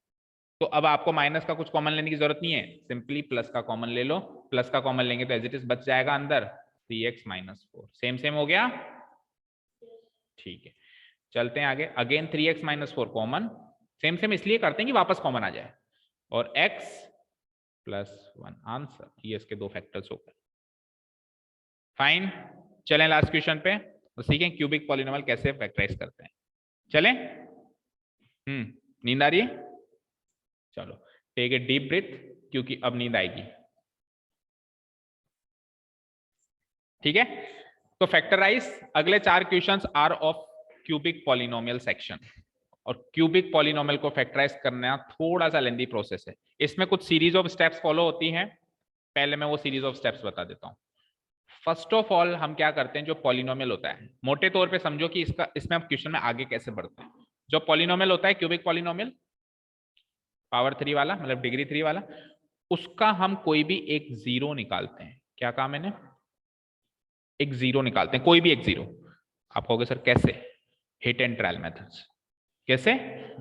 तो अब आपको माइनस का कुछ कॉमन लेने की जरूरत नहीं है, सिंपली प्लस का कॉमन ले लो। प्लस का कॉमन लेंगे तो एज इट इज बच जाएगा अंदर 3x - 4, सेम सेम हो गया, ठीक है। चलते हैं आगे, again 3x - 4 common, same same इसलिए करते हैं कि वापस कॉमन आ जाए, और x + 1 आंसर, ये इसके दो फैक्टर्स हो गए। फाइन, चलें लास्ट क्वेश्चन पे तो सीखें क्यूबिक पॉलिनोमियल कैसे फैक्टराइज करते हैं। चलें, नींद आ रही है, चलो टेक ए डीप ब्रीथ क्योंकि अब नींद आएगी, ठीक है। तो फैक्टराइज, अगले 4 questions are of cubic polynomial section, और क्यूबिक पॉलिनोमियल को फैक्टराइज करना थोड़ा सा लेंदी प्रोसेस है, इसमें कुछ सीरीज ऑफ स्टेप्स फॉलो होती हैं। पहले मैं वो सीरीज ऑफ स्टेप्स बता देता हूं। फर्स्ट ऑफ ऑल हम क्या करते हैं, जो पॉलिनोमियल होता है, मोटे तौर पे समझो कि इसमें हम क्वेश्चन में आगे कैसे बढ़ते हैं। जो पॉलिनोमियल होता है क्यूबिक पॉलिनोमियल, पावर 3 वाला मतलब डिग्री 3 वाला, उसका हम कोई भी एक जीरो निकालते हैं। क्या कहा मैंने, एक जीरो निकालते हैं, कोई भी एक जीरो। आप कहोगे सर कैसे, हिट एंड ट्रायल मेथड्स। कैसे,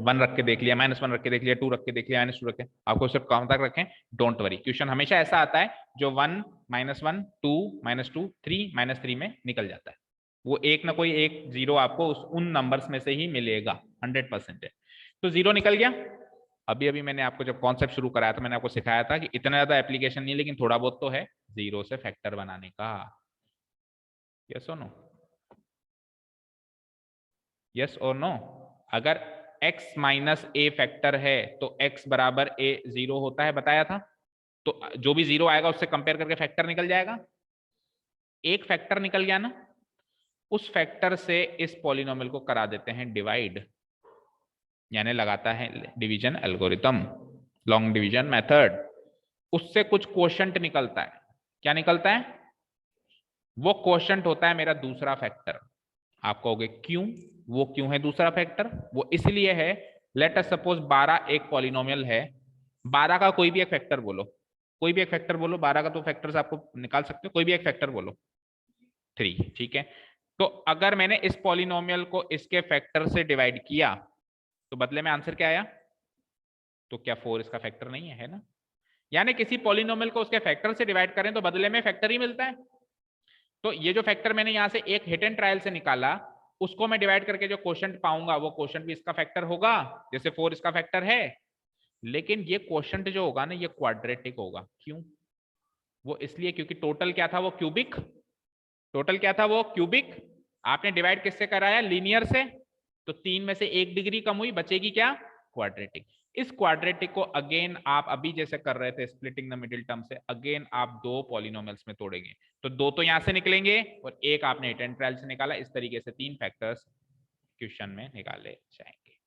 1 रख के देख लिया, -1 रख के देख लिया, 2 रख के देख लिया, -2 रख के, आपको सिर्फ कौन तक रखें, डोंट वरी, क्वेश्चन हमेशा ऐसा आता है जो 1 -1 2 -2 3 -3 में निकल जाता है। वो एक ना कोई एक जीरो आपको उन नंबर्स में से ही मिलेगा, 100% है। तो जीरो निकल गया। अभी अभी मैंने आपको जब कॉन्सेप्ट शुरू कराया था मैंने आपको सिखाया था कि इतना ज्यादा एप्लीकेशन नहीं, लेकिन थोड़ा बहुत तो है जीरो से फैक्टर बनाने का। यस और नो, यस और नो। अगर x - a फैक्टर है तो x = a 0 होता है, बताया था। तो जो भी जीरो आएगा उससे कंपेयर करके फैक्टर निकल जाएगा। एक फैक्टर निकल गया ना, उस फैक्टर से इस पॉलिनोमियल को करा देते हैं डिवाइड, यानी लगाता है division algorithm, long division method. उससे कुछ क्वोशंट निकलता है। क्या निकलता है, वो क्वोशंट होता है मेरा दूसरा फैक्टर। आप कहोगे क्यों, वो क्यों है दूसरा फैक्टर, वो इसलिए है, लेट अस सपोज 12 एक पॉलिनोमियल है, 12 का कोई भी एक फैक्टर बोलो, कोई भी एक फैक्टर बोलो, 12 का तो फैक्टर्स आपको निकाल सकते हो, कोई भी एक फैक्टर बोलो, 3, ठीक है। तो अगर मैंने इस पॉलिनोमियल को इसके फैक्टर से डिवाइड किया तो बदले में आंसर क्या आया, तो क्या 4 इसका फैक्टर नहीं है, है ना। यानी किसी पॉलिनोमियल को उसके फैक्टर से डिवाइड करें तो बदले में फैक्टर ही मिलता है। तो ये जो फैक्टर मैंने यहां से एक हिट एंड ट्रायल से निकाला, उसको मैं डिवाइड करके जो क्वोशंट पाऊंगा वो क्वोशंट भी इसका फैक्टर होगा, जैसे 4 इसका फैक्टर है। लेकिन ये क्वोशंट जो होगा ना, ये क्वाड्रेटिक होगा। क्यों, वो इसलिए क्योंकि टोटल क्या था, वो क्यूबिक। टोटल क्या था, वो क्यूबिक। आपने डिवाइड किससे कराया, लीनियर से, तो 3 में से 1 डिग्री कम हुई, बचेगी क्या, क्वाड्रेटिक। इस क्वाड्रेटिक को अगेन आप अभी जैसे कर रहे थे स्प्लिटिंग द मिडिल टर्म से, अगेन आप दो पॉलिनोमियल्स में तोड़ेंगे, तो दो तो यहां से निकलेंगे और एक आपने हिट एंड ट्रायल से निकाला। इस तरीके से 3 फैक्टर्स क्वेश्चन में निकाले जाएंगे।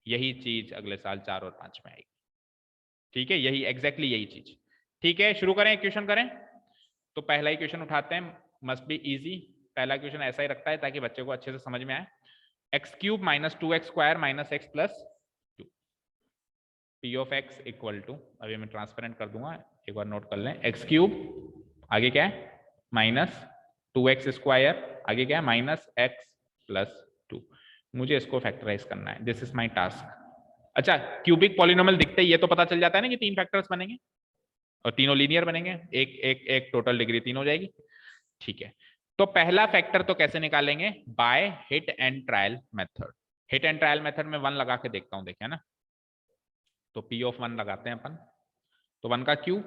यही चीज अगले साल 4 और 5 में आएगी। ठीक है, यही एग्जैक्टली यही चीज। ठीक है, शुरू करें, क्वेश्चन करें। तो पहला ही क्वेश्चन उठाते हैं, मस्ट बी इजी। पहला क्वेश्चन ऐसा ही रखता है ताकि बच्चे को अच्छे से समझ में आए। X cube minus 2x square minus x plus 2, p of x equal to, अभी मैं ट्रांसपेरेंट कर दूंगा, एक बार नोट कर लें। एक्स क्यूब आगे क्या है माइनस 2x स्क्वायर, आगे क्या है माइनस एक्स प्लस 2। मुझे इसको फैक्टराइज करना है, दिस इज माई टास्क। अच्छा, क्यूबिक पॉलिनोमियल दिखते ही ये तो पता चल जाता है ना कि 3 फैक्टर्स बनेंगे और तीनों लीनियर बनेंगे, एक एक एक टोटल डिग्री 3 हो जाएगी। ठीक है, तो पहला फैक्टर तो कैसे निकालेंगे, by hit and trial method. Hit and trial method में 1 लगा के देखता हूं, देखिए ना, तो पी ऑफ 1 लगाते हैं अपन। तो 1 का क्यूब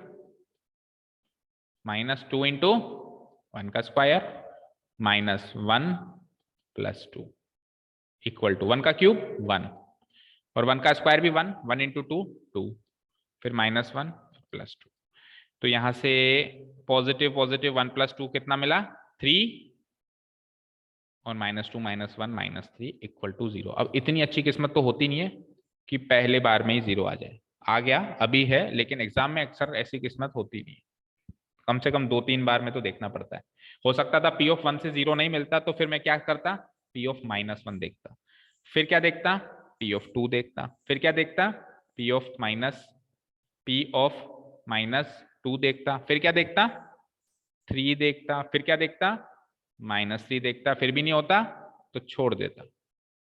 माइनस 2 इंटू 1 का square minus 1 plus 2 equal to 1 का क्यूब 1 और 1 का स्क्वायर भी 1, 1 इंटू 2 2, फिर माइनस 1 प्लस 2। तो यहां से पॉजिटिव पॉजिटिव 1 प्लस 2 कितना मिला 3 और minus 2 minus 1 minus 3 equal to 0। अब इतनी अच्छी किस्मत तो होती नहीं है कि पहले बार में ही 0 आ जाए। आ गया अभी है, लेकिन एग्जाम में अक्सर ऐसी किस्मत होती नहीं है, कम से कम 2-3 बार में तो देखना पड़ता है। हो सकता था पी ऑफ 1 से 0 नहीं मिलता तो फिर मैं क्या करता, पी ऑफ माइनस 1 देखता, फिर क्या देखता पी ऑफ 2 देखता, फिर क्या देखता पी ऑफ माइनस 2 देखता, फिर क्या देखता 3 देखता, फिर क्या देखता माइनस 3 देखता, फिर भी नहीं होता तो छोड़ देता,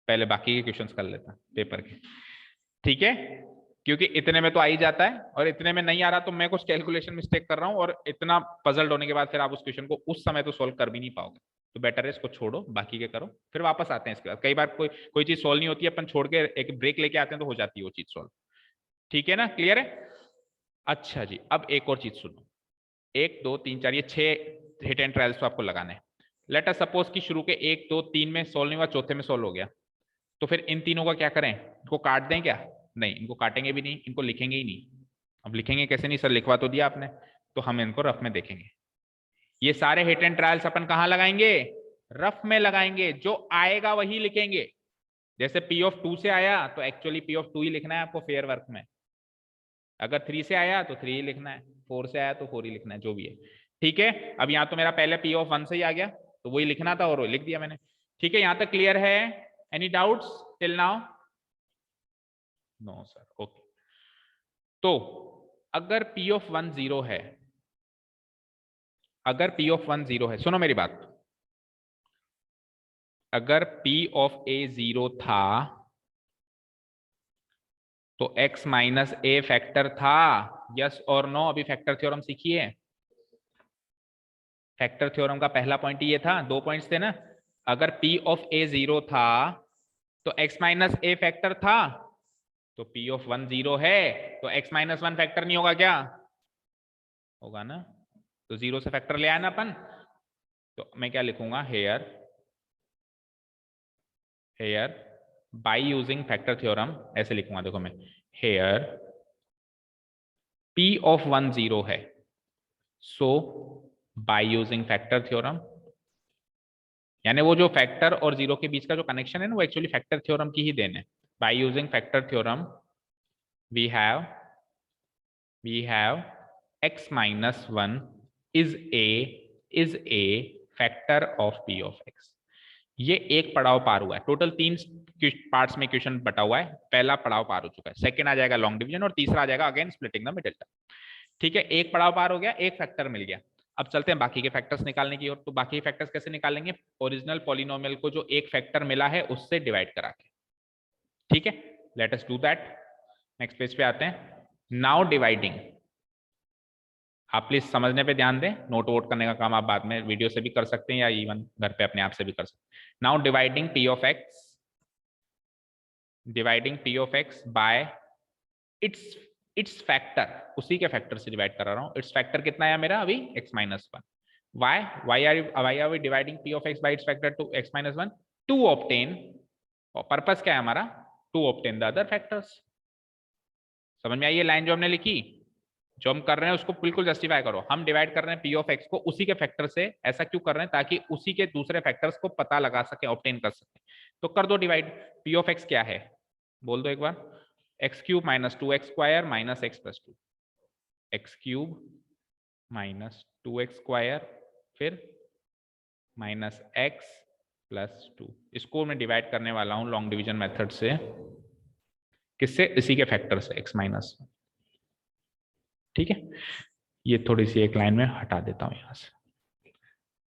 पहले बाकी के क्वेश्चंस कर लेता पेपर के। ठीक है, क्योंकि इतने में तो आ ही जाता है और इतने में नहीं आ रहा तो मैं कुछ कैलकुलेशन मिस्टेक कर रहा हूं और इतना पजल्ड होने के बाद फिर आप उस क्वेश्चन को उस समय तो सोल्व कर भी नहीं पाओगे। तो बेटर है इसको छोड़ो, बाकी के करो, फिर वापस आते हैं इसके बाद। कई बार कोई चीज सोल्व नहीं होती है, अपन छोड़ के एक ब्रेक लेके आते हैं तो हो जाती है वो चीज सोल्व। ठीक है ना, क्लियर है। अच्छा जी, अब एक और चीज सुनो, 1 2 3 4 ये 6 हिट एंड ट्रायल्स तो आपको लगाने हैं। लेट अस सपोज कि शुरू के 1 2 3 में सोल्व नहीं हुआ, चौथे में सोल्व हो गया, तो फिर इन तीनों का क्या करें, इनको काट दें क्या, नहीं इनको काटेंगे भी नहीं, इनको लिखेंगे ही नहीं। अब लिखेंगे कैसे, नहीं सर लिखवा तो दिया आपने, तो हम इनको रफ में देखेंगे। ये सारे हिट एंड ट्रायल्स अपन कहां लगाएंगे, रफ में लगाएंगे, जो आएगा वही लिखेंगे। जैसे पी ऑफ 2 से आया तो एक्चुअली पी ऑफ 2 ही लिखना है आपको फेयर वर्क में, अगर 3 से आया तो 3 ही लिखना है, 4 से आया तो 4 ही लिखना है, जो भी है। ठीक है, अब यहां तो मेरा पहले पी ऑफ 1 से ही आ गया तो वही लिखना था और वो लिख दिया मैंने। ठीक है, यहां तक क्लियर है, any doubts till now, no sir, okay. तो अगर पी ऑफ 1 0 है, अगर पी ऑफ 1 0 है, सुनो मेरी बात, अगर पी ऑफ ए 0 था तो x माइनस ए फैक्टर था, यस और नो। अभी फैक्टर थ्योरम सीखिए, फैक्टर थ्योरम का पहला पॉइंट ये था, 2 पॉइंट्स थे ना। अगर p ऑफ ए 0 था तो x माइनस ए फैक्टर था, तो p ऑफ 1 0 है तो x माइनस 1 फैक्टर नहीं होगा क्या, होगा ना। तो 0 से फैक्टर ले आया ना अपन, तो मैं क्या लिखूंगा, here by using factor theorem, ऐसे लिखूंगा, देखो मैं, हेयर p ऑफ 1 0 है, सो बाय यूजिंग फैक्टर थ्योरम, यानी वो जो फैक्टर और 0 के बीच का जो कनेक्शन है ना, वो एक्चुअली फैक्टर थ्योरम की ही देन है। Bye using factor theorem we have x minus 1 is a factor of p of x। ये एक पड़ाव पार हुआ है, टोटल 3 पार्ट्स में क्वेश्चन बटा हुआ है, पहला पड़ाव पार हो चुका है, सेकंड आ जाएगा लॉन्ग डिवीजन और तीसरा आ जाएगा again splitting the middle term. ठीक है, एक पड़ाव पार हो गया, एक फैक्टर मिल गया। अब चलते हैं बाकी के फैक्टर्स निकालने की ओर। तो बाकी के फैक्टर्स कैसे निकालेंगे, ओरिजिनल पॉलिनोमियल को जो एक फैक्टर मिला है उससे डिवाइड करा के। ठीक है, let us do that. Next page पे आते हैं। नाउ डिवाइडिंग, आप प्लीज समझने पे ध्यान दें, नोट वोट करने का काम आप बाद में वीडियो से भी कर सकते हैं या इवन घर पे अपने आप से भी कर सकते हैं। Now dividing p of x bye its factor, उसी के फैक्टर से डिवाइड करा रहा हूं। इट्स फैक्टर कितना है मेरा अभी, x minus 1। why are we dividing p of x by its factor to x minus 1, to obtain, और पर्पस क्या है हमारा, to obtain the other factors. समझ में आई ये लाइन जो हमने लिखी? जो हम कर रहे हैं उसको बिल्कुल जस्टिफाई करो। हम डिवाइड कर रहे हैं पी ऑफ एक्स को उसी के फैक्टर से। ऐसा क्यों कर रहे हैं? ताकि उसी के दूसरे फैक्टर्स को पता लगा सके, ऑब्टेन कर सके। तो कर दो डिवाइड। पी ऑफ एक्स क्या है बोल दो एक बार। X cube minus 2x square minus x plus 2। X cube minus 2x square फिर माइनस एक्स प्लस 2। इसको मैं डिवाइड करने वाला हूं लॉन्ग डिवीजन मेथड से। किससे? इसी के फैक्टर से, x माइनस। ठीक है, ये थोड़ी सी एक लाइन में हटा देता हूं यहां से।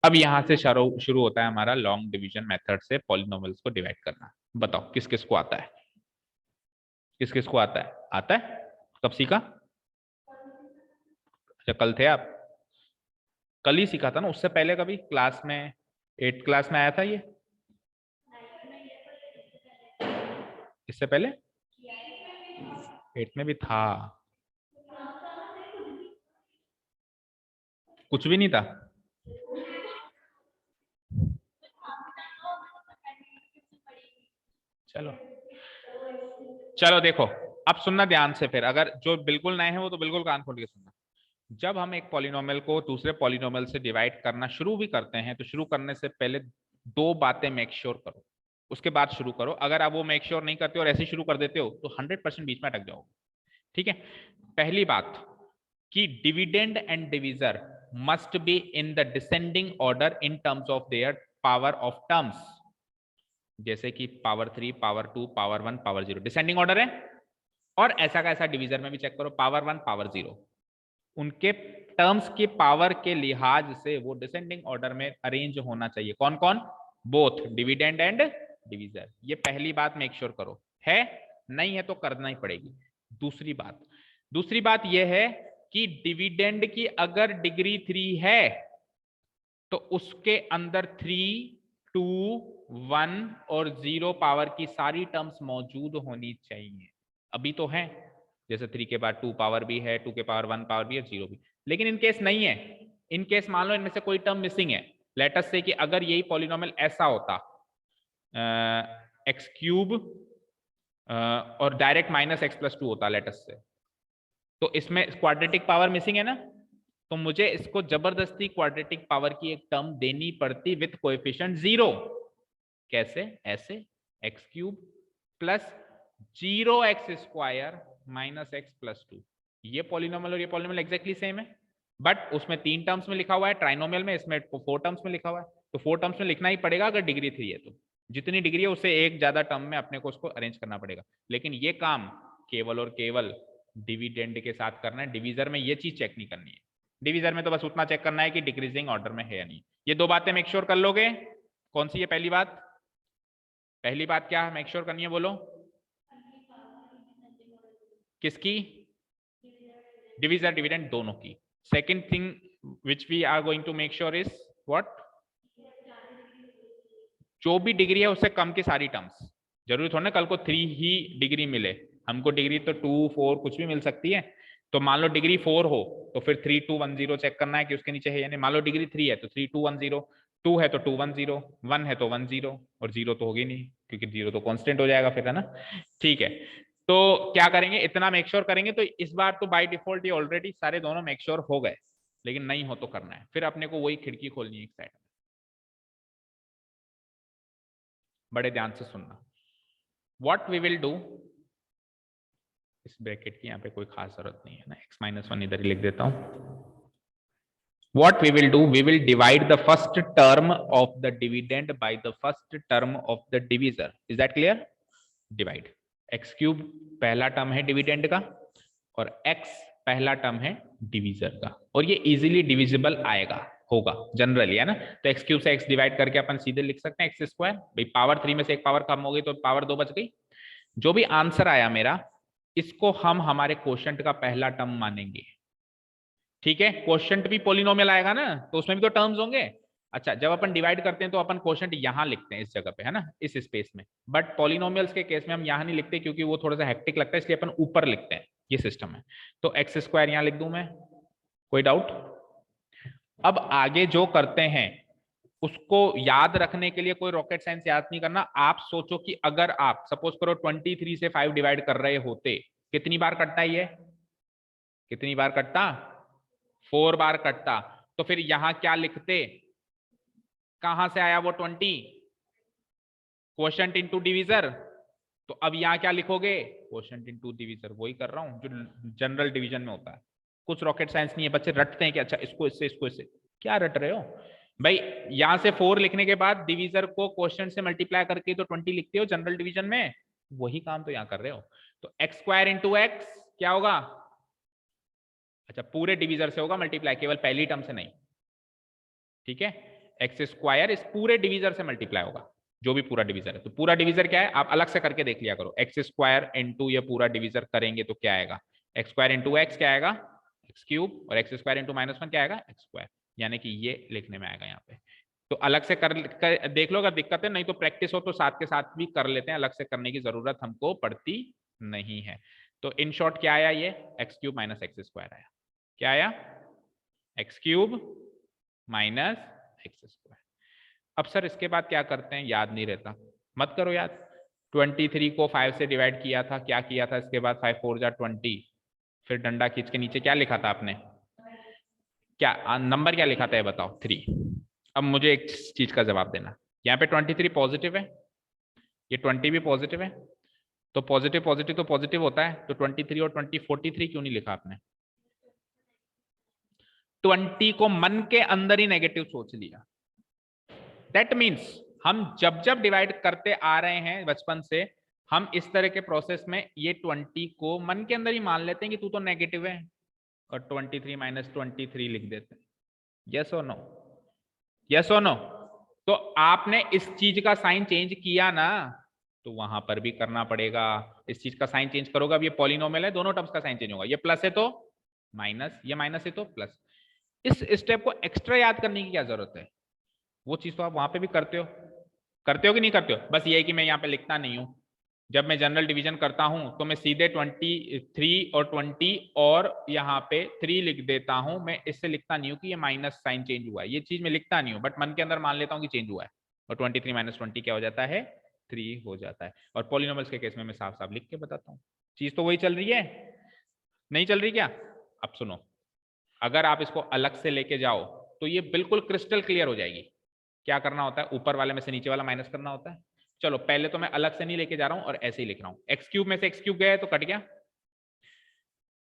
अब यहां से शुरू होता है हमारा लॉन्ग डिवीजन मेथड से पॉलिनोमियल्स को डिवाइड करना। बताओ किस किस को आता है? किस किस को आता है? आता है? कब सीखा? अच्छा कल थे आप? कल ही सीखा था ना? उससे पहले कभी क्लास में 8th क्लास में आया था ये? इससे पहले 8th में भी था? कुछ भी नहीं था? चलो चलो देखो, अब सुनना ध्यान से। फिर अगर जो बिल्कुल नए हैं वो तो बिल्कुल कान खोल के सुनना। जब हम एक पॉलिनोमियल को दूसरे पॉलिनोमियल से डिवाइड करना शुरू भी करते हैं तो शुरू करने से पहले दो बातें मेक श्योर करो, उसके बाद शुरू करो। अगर आप वो मेक श्योर नहीं करते और ऐसे शुरू कर देते हो तो 100% बीच में अटक जाओगे। ठीक है, पहली बात कि dividend and divisor must be in the descending order in terms of their power of terms. जैसे कि power 3, power 2, power 1, power 0 descending order है। और ऐसा का ऐसा डिवीजर में भी चेक करो, पावर 1, पावर 0 उनके टर्म्स की पावर के लिहाज से वो डिसेंडिंग ऑर्डर में अरेंज होना चाहिए। कौन कौन? Both dividend and divisor. ये पहली बात मेक श्योर करो। है? नहीं है तो करना ही पड़ेगी। दूसरी बात यह है कि डिविडेंड की अगर डिग्री 3 है तो उसके अंदर 3, 2, 1 और 0 पावर की सारी टर्म्स मौजूद होनी चाहिए। अभी तो है, जैसे 3 के बाद 2 पावर भी है, 2 के पावर 1 पावर भी है, 0 भी। लेकिन इन केस नहीं है, इन केस मान लो इनमें से कोई टर्म मिसिंग है। लेट अस से कि अगर यही पॉलिनोमियल ऐसा होता एक्स क्यूब और डायरेक्ट माइनस एक्स प्लस 2 होता लेट अस से, तो इसमें क्वाड्रेटिक पावर मिसिंग है ना, तो मुझे इसको जबरदस्ती क्वाड्रेटिक पावर की एक टर्म देनी पड़ती विथ कोएफिशिएंट 0। कैसे? ऐसे x cube plus 0x square minus x plus 2। ये पॉलिनोमियल और ये पॉलिनोमियल एग्जैक्टली सेम है, बट उसमें 3 टर्म्स में लिखा हुआ है ट्राइनोमियल में, इसमें 4 टर्म्स में लिखा हुआ है। तो 4 टर्म्स में लिखना ही पड़ेगा अगर डिग्री 3 है तो। जितनी डिग्री है उससे एक ज्यादा टर्म में अपने को उसको अरेंज करना पड़ेगा। लेकिन ये काम केवल और केवल डिविडेंड के साथ करना है, डिवीजर में ये चीज चेक नहीं करनी है। डिवीजर में तो बस उतना चेक करना है कि डिक्रीजिंग ऑर्डर में है या नहीं। ये दो बातें मेक श्योर कर लोगे। कौन सी है पहली बात? पहली बात क्या मेक श्योर करनी है बोलो? किसकी? डिवीजर डिविडेंड दोनों की। Second thing which we are going to make sure is what? जो भी डिग्री है उससे कम की सारी टर्म्स। जरूरी थोड़ा ना कल को 3 ही डिग्री मिले, हमको डिग्री तो 2, 4 कुछ भी मिल सकती है। तो मान लो डिग्री 4 हो तो फिर 3, 2, 1, 0 चेक करना है कि उसके नीचे है या नहीं। मान लो डिग्री 3 है तो 3, 2, 1, 0, 2 है तो 2, 1, 0, 1 है तो 1, 0 और 0 तो होगी नहीं क्योंकि 0 तो कांस्टेंट हो जाएगा फिर, है ना। ठीक है, तो क्या करेंगे? इतना मेक श्योर करेंगे। तो इस बार तो बाय डिफॉल्ट ये ऑलरेडी सारे दोनों मेक श्योर हो गए, लेकिन नहीं हो तो करना है। फिर अपने को वही खिड़की खोलनी है एक साइड। बड़े ध्यान से सुनना। व्हाट वी विल डू, इस ब्रैकेट की यहाँ पे कोई खास जरूरत नहीं है ना, x-1 इधर ही लिख देता हूं। What we will do, we will divide the first term of the dividend by the first term of the divisor. Is that clear? Divide. x cube पहला टर्म है डिविडेंड का और x पहला टर्म है डिवीजर का, और ये easily divisible आएगा, होगा जनरली, है ना। तो x क्यूब से x डिवाइड करके अपन सीधे लिख सकते हैं x स्क्वायर। भाई पावर 3 में से एक पावर कम हो गई तो पावर 2 बच गई। जो भी आंसर आया मेरा, इसको हम हमारे क्वोशंट का पहला टर्म मानेंगे। ठीक है, क्वोशंट भी पॉलिनोमियल आएगा ना, तो उसमें भी तो टर्म्स होंगे। अच्छा, जब अपन डिवाइड करते हैं तो अपन क्वोशंट यहां लिखते हैं इस जगह पे, है ना, इस स्पेस में। बट पॉलिनोमियल्स के केस में हम यहां नहीं लिखते क्योंकि वो थोड़ा सा हेक्टिक लगता है, इसलिए अपन ऊपर लिखते हैं। ये सिस्टम है। तो एक्स स्क्वायर यहां लिख दूं मैं, कोई डाउट? अब आगे जो करते हैं उसको याद रखने के लिए कोई रॉकेट साइंस याद नहीं करना। आप सोचो कि अगर आप सपोज करो 23 से 5 डिवाइड कर रहे होते, कितनी बार कटता है ये, कितनी बार कटता, 4 बार कटता। तो फिर यहां क्या लिखते, कहां से आया वो 20, क्वोशंट इनटू डिवीजर। तो अब यहां क्या लिखोगे, क्वोशंट इनटू डिवीजर, वही कर रहा हूं जो जनरल डिवीजन में होता है। कुछ रॉकेट साइंस नहीं है, बच्चे रटते हैं कि अच्छा इसको इससे इसको इससे, क्या रट रहे हो भाई। यहां से 4 लिखने के बाद डिवीजर को क्वोशंट से मल्टीप्लाई करके तो 20 लिखते हो जनरल डिवीजन में, वही काम तो यहां कर रहे हो। तो एक्स स्क्वायर इंटू एक्स क्या होगा, अच्छा पूरे डिवीजर से होगा मल्टीप्लाई, केवल पहली टर्म से नहीं, ठीक है। एक्स स्क्वायर इस पूरे डिवीजर से मल्टीप्लाई होगा, जो भी पूरा डिवीजर है। तो पूरा डिवीजर क्या है आप अलग से करके देख लिया करो, एक्स स्क्वायर इंटू ये पूरा डिवीजर करेंगे तो क्या आएगा, एक्स स्क्वायर इंटू एक्स क्या आएगा, एक्स क्यूब, और एक्स स्क्वायर इंटू -1 क्या आएगा, एक्स स्क्वायर, यानी कि ये लिखने में आएगा यहाँ पे। तो अलग से कर देख लो, अगर दिक्कत है, नहीं तो प्रैक्टिस हो तो साथ के साथ भी कर लेते हैं, अलग से करने की जरूरत हमको पड़ती नहीं है। तो इन शॉर्ट क्या आया, ये x cube minus x square आया, क्या आया, x cube minus x square. अब सर इसके बाद क्या करते हैं, याद नहीं रहता, मत करो याद। 23 को 5 से डिवाइड किया था, क्या किया था इसके बाद, 5 4 जा 20, फिर डंडा खींच के नीचे क्या लिखा था आपने, क्या नंबर क्या लिखा था ये बताओ, 3। अब मुझे एक चीज का जवाब देना, यहाँ पे 23 पॉजिटिव है, ये 20 भी पॉजिटिव है, तो पॉजिटिव पॉजिटिव तो पॉजिटिव होता है, तो 23 और 20 43 क्यों नहीं लिखा आपने, 20 को मन के अंदर ही नेगेटिव सोच लिया। दैट मीन्स हम जब जब डिवाइड करते आ रहे हैं बचपन से, हम इस तरह के प्रोसेस में ये 20 को मन के अंदर ही मान लेते हैं कि तू तो नेगेटिव है, और 23 माइनस 23 लिख देते हैं। यस और नो, यस और नो। तो आपने इस चीज का साइन चेंज किया ना, तो वहां पर भी करना पड़ेगा, इस चीज का साइन चेंज करोगे। अब ये पॉलिनोमियल है, दोनों टर्म्स का साइन चेंज होगा, ये प्लस है तो माइनस, ये माइनस है तो प्लस। इस स्टेप को एक्स्ट्रा याद करने की क्या जरूरत है, वो चीज तो आप वहां पे भी करते हो कि नहीं करते हो। बस ये है कि मैं यहाँ पे लिखता नहीं हूं, जब मैं जनरल डिवीजन करता हूं तो मैं सीधे 23 और 20 और यहाँ पे 3 लिख देता हूं, मैं इससे लिखता नहीं हूं कि ये माइनस साइन चेंज हुआ है, ये चीज मैं लिखता नहीं हूं, बट मन के अंदर मान लेता हूं कि चेंज हुआ है, और 23 माइनस 20 क्या हो जाता है, 3 हो जाता है। और पॉलिनोमियल्स के केस में मैं साफ साफ लिख के बताता हूँ, चीज तो वही चल रही है, नहीं चल रही क्या। अब सुनो, अगर आप इसको अलग से लेके जाओ तो ये बिल्कुल क्रिस्टल क्लियर हो जाएगी। क्या करना होता है, ऊपर वाले में से नीचे वाला माइनस करना होता है। चलो पहले तो मैं अलग से नहीं लेके जा रहा हूं और ऐसे ही लिख रहा हूं, एक्स क्यूब में से एक्स क्यूब गया तो कट गया,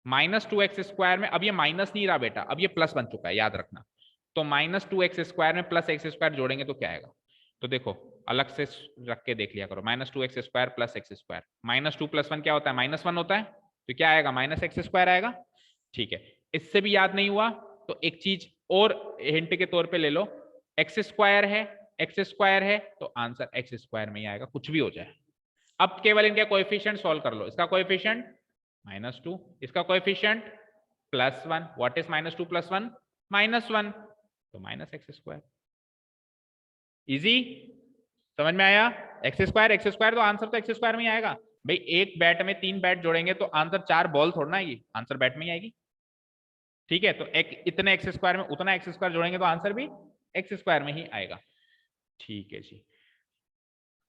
-2x² में अब ये माइनस नहीं रहा बेटा, अब ये प्लस बन चुका है, याद रखना। तो -2x² में प्लस x² जोड़ेंगे तो क्या आएगा, तो देखो अलग से रख के देख लिया करो, -2x² प्लस x², -2 + 1 क्या होता है, -1 होता है, तो क्या आएगा, -x² आएगा। ठीक है, इससे भी याद नहीं हुआ तो एक चीज और हिंट के तौर पे ले लो, x² है तो आंसर x² में ही आएगा, कुछ भी हो जाए। अब केवल इनके कोएफिशिएंट सॉल्व कर लो, इसका कोएफिशिएंट -2, इसका कोएफिशिएंट +1, व्हाट इज -2 + 1, -1, तो -x²। इजी, समझ में आया, x² तो आंसर तो x² में ही आएगा भाई। एक बैट में 3 बैट जोड़ेंगे तो आंसर 4 बॉल थोड़ा आएगी, आंसर बैट में ही आएगी। ठीक है, तो एक इतने x² में उतना x² जोड़ेंगे तो आंसर भी x² में ही आएगा। ठीक है जी,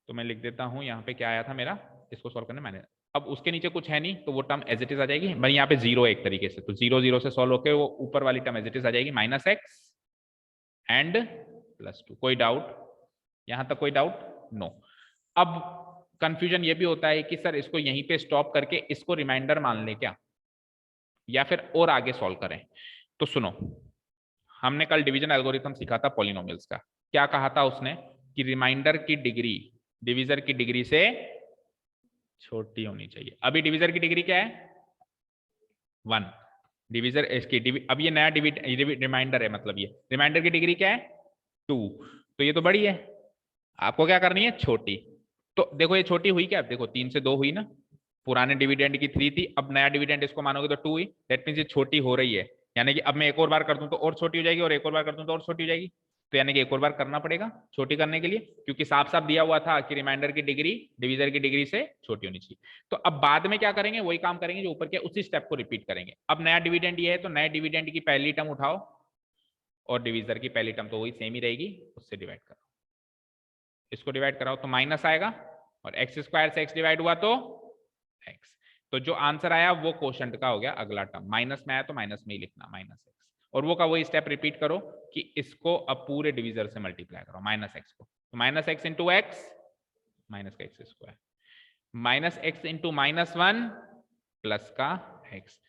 तो मैं लिख देता हूं यहाँ पे क्या आया था मेरा, इसको सॉल्व करने मैंने, अब उसके नीचे कुछ है नहीं तो वो टर्म एज इट इज आ जाएगी भाई, यहाँ पे 0 एक तरीके से, तो 0 0 से सॉल्व होकर वो ऊपर वाली टर्म एज इट इज आ जाएगी, -x एंड +2। कोई डाउट, यहां तक कोई डाउट, नो। अब कंफ्यूजन ये भी होता है कि सर इसको यहीं पे स्टॉप करके इसको रिमाइंडर मान ले क्या, या फिर और आगे सॉल्व करें। तो सुनो, हमने कल डिवीजन एल्गोरिथम सीखा था पॉलिनोमियल्स का, क्या कहा था उसने कि रिमाइंडर की डिग्री डिवीजर की डिग्री से छोटी होनी चाहिए। अभी डिवीजर की डिग्री क्या है, 1, डिवीजर इसकी अब ये नया रिमाइंडर है, मतलब ये रिमाइंडर की डिग्री क्या है, 2, तो ये तो बड़ी है, आपको क्या करनी है, छोटी। तो देखो ये छोटी हुई क्या, देखो 3 से 2 हुई ना, पुराने डिविडेंड की 3 थी, अब नया डिविडेंड इसको मानोगे तो 2 हुई, दैट मींस ये छोटी हो रही है, यानी कि अब मैं एक और बार कर दूं तो और छोटी हो जाएगी, और एक और बार कर दूं तो और छोटी हो जाएगी, तो यानी कि एक और बार करना पड़ेगा छोटी करने के लिए, क्योंकि साफ साफ दिया हुआ था कि रिमाइंडर की डिग्री डिवीजर की डिग्री से छोटी होनी चाहिए। तो अब बाद में क्या करेंगे, वही काम करेंगे जो ऊपर के, उसी स्टेप को रिपीट करेंगे। अब नया डिविडेंड ये है तो नए डिविडेंड की पहली टर्म उठाओ और डिवीजर की पहली टर्म तो वही सेम ही रहेगी, उससे डिवाइड करो, इसको डिवाइड कराओ तो माइनस आएगा, और x² से x डिवाइड हुआ तो x, तो जो आंसर आया वो क्वोशंट का हो गया अगला टर्म, माइनस में आया तो माइनस में ही लिखना माइनस एक्स, और वो का वही स्टेप रिपीट करो कि इसको अब पूरे डिविजर से मल्टीप्लाई करो माइनस एक्स को, तो minus x into x minus का x square, minus x into minus one plus का एक्स।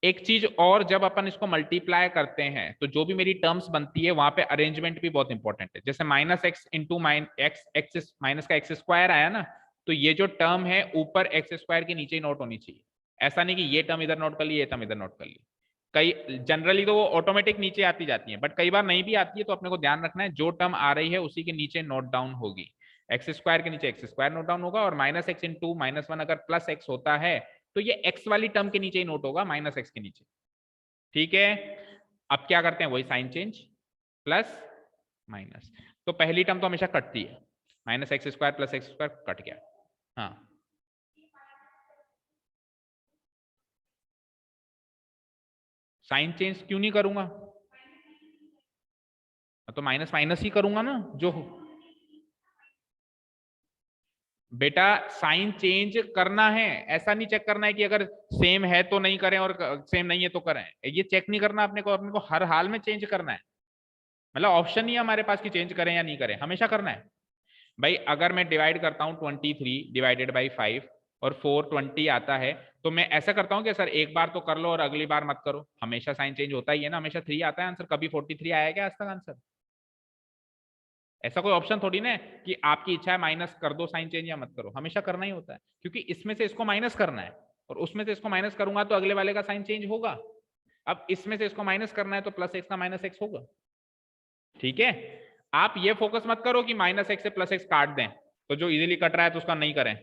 एक चीज और, जब अपन इसको मल्टीप्लाई करते हैं तो जो भी मेरी टर्म्स बनती है वहां पे अरेंजमेंट भी बहुत इंपॉर्टेंट है। जैसे minus x into x minus का एक्स स्क्वायर आया ना, तो ये जो टर्म है ऊपर एक्स स्क्वायर के नीचे ही नोट होनी चाहिए। ऐसा नहीं कि ये टर्म इधर नोट कर ली, ये टर्म इधर नोट कर ली। कई जनरली तो वो ऑटोमेटिक नीचे आती जाती है, बट कई बार नहीं भी आती है, तो अपने को ध्यान रखना है जो टर्म आ रही है उसी के नीचे नोट डाउन होगी। एक्स स्क्वायर के नीचे एक्स स्क्वायर नोट डाउन होगा, और minus x into minus one अगर प्लस एक्स होता है तो ये एक्स वाली टर्म के नीचे ही नोट होगा, माइनस एक्स के नीचे। ठीक है, अब क्या करते हैं, वही साइन चेंज, प्लस माइनस। तो पहली टर्म तो हमेशा कटती है, minus x square plus x square cut गया। हाँ, साइन चेंज क्यों नहीं करूंगा, तो माइनस माइनस ही करूंगा ना जो। बेटा साइन चेंज करना है, ऐसा नहीं चेक करना है कि अगर सेम है तो नहीं करें और सेम नहीं है तो करें, ये चेक नहीं करना अपने को हर हाल में चेंज करना है। मतलब ऑप्शन नहीं है हमारे पास कि चेंज करें या नहीं करें, हमेशा करना है। भाई अगर मैं डिवाइड करता हूं 23 डिवाइडेड बाई 5 और 420 आता है, तो मैं ऐसा करता हूं कि सर एक बार तो कर लो और अगली बार मत करो, हमेशा साइन चेंज होता ही है ना, हमेशा 3 आता है आंसर, कभी 43 आया क्या आज तक आंसर? ऐसा कोई ऑप्शन थोड़ी ना है कि आपकी इच्छा है माइनस कर दो साइन चेंज या मत करो, हमेशा करना ही होता है, क्योंकि इसमें से इसको माइनस करना है और उसमें से इसको माइनस करूंगा तो अगले वाले का साइन चेंज होगा। अब इसमें से इसको माइनस करना है तो प्लस एक्स का माइनस एक्स होगा। ठीक है, आप ये फोकस मत करो कि माइनस एक्स से प्लस एक्स काट दें, तो जो इजीली कट रहा है तो उसका नहीं करें।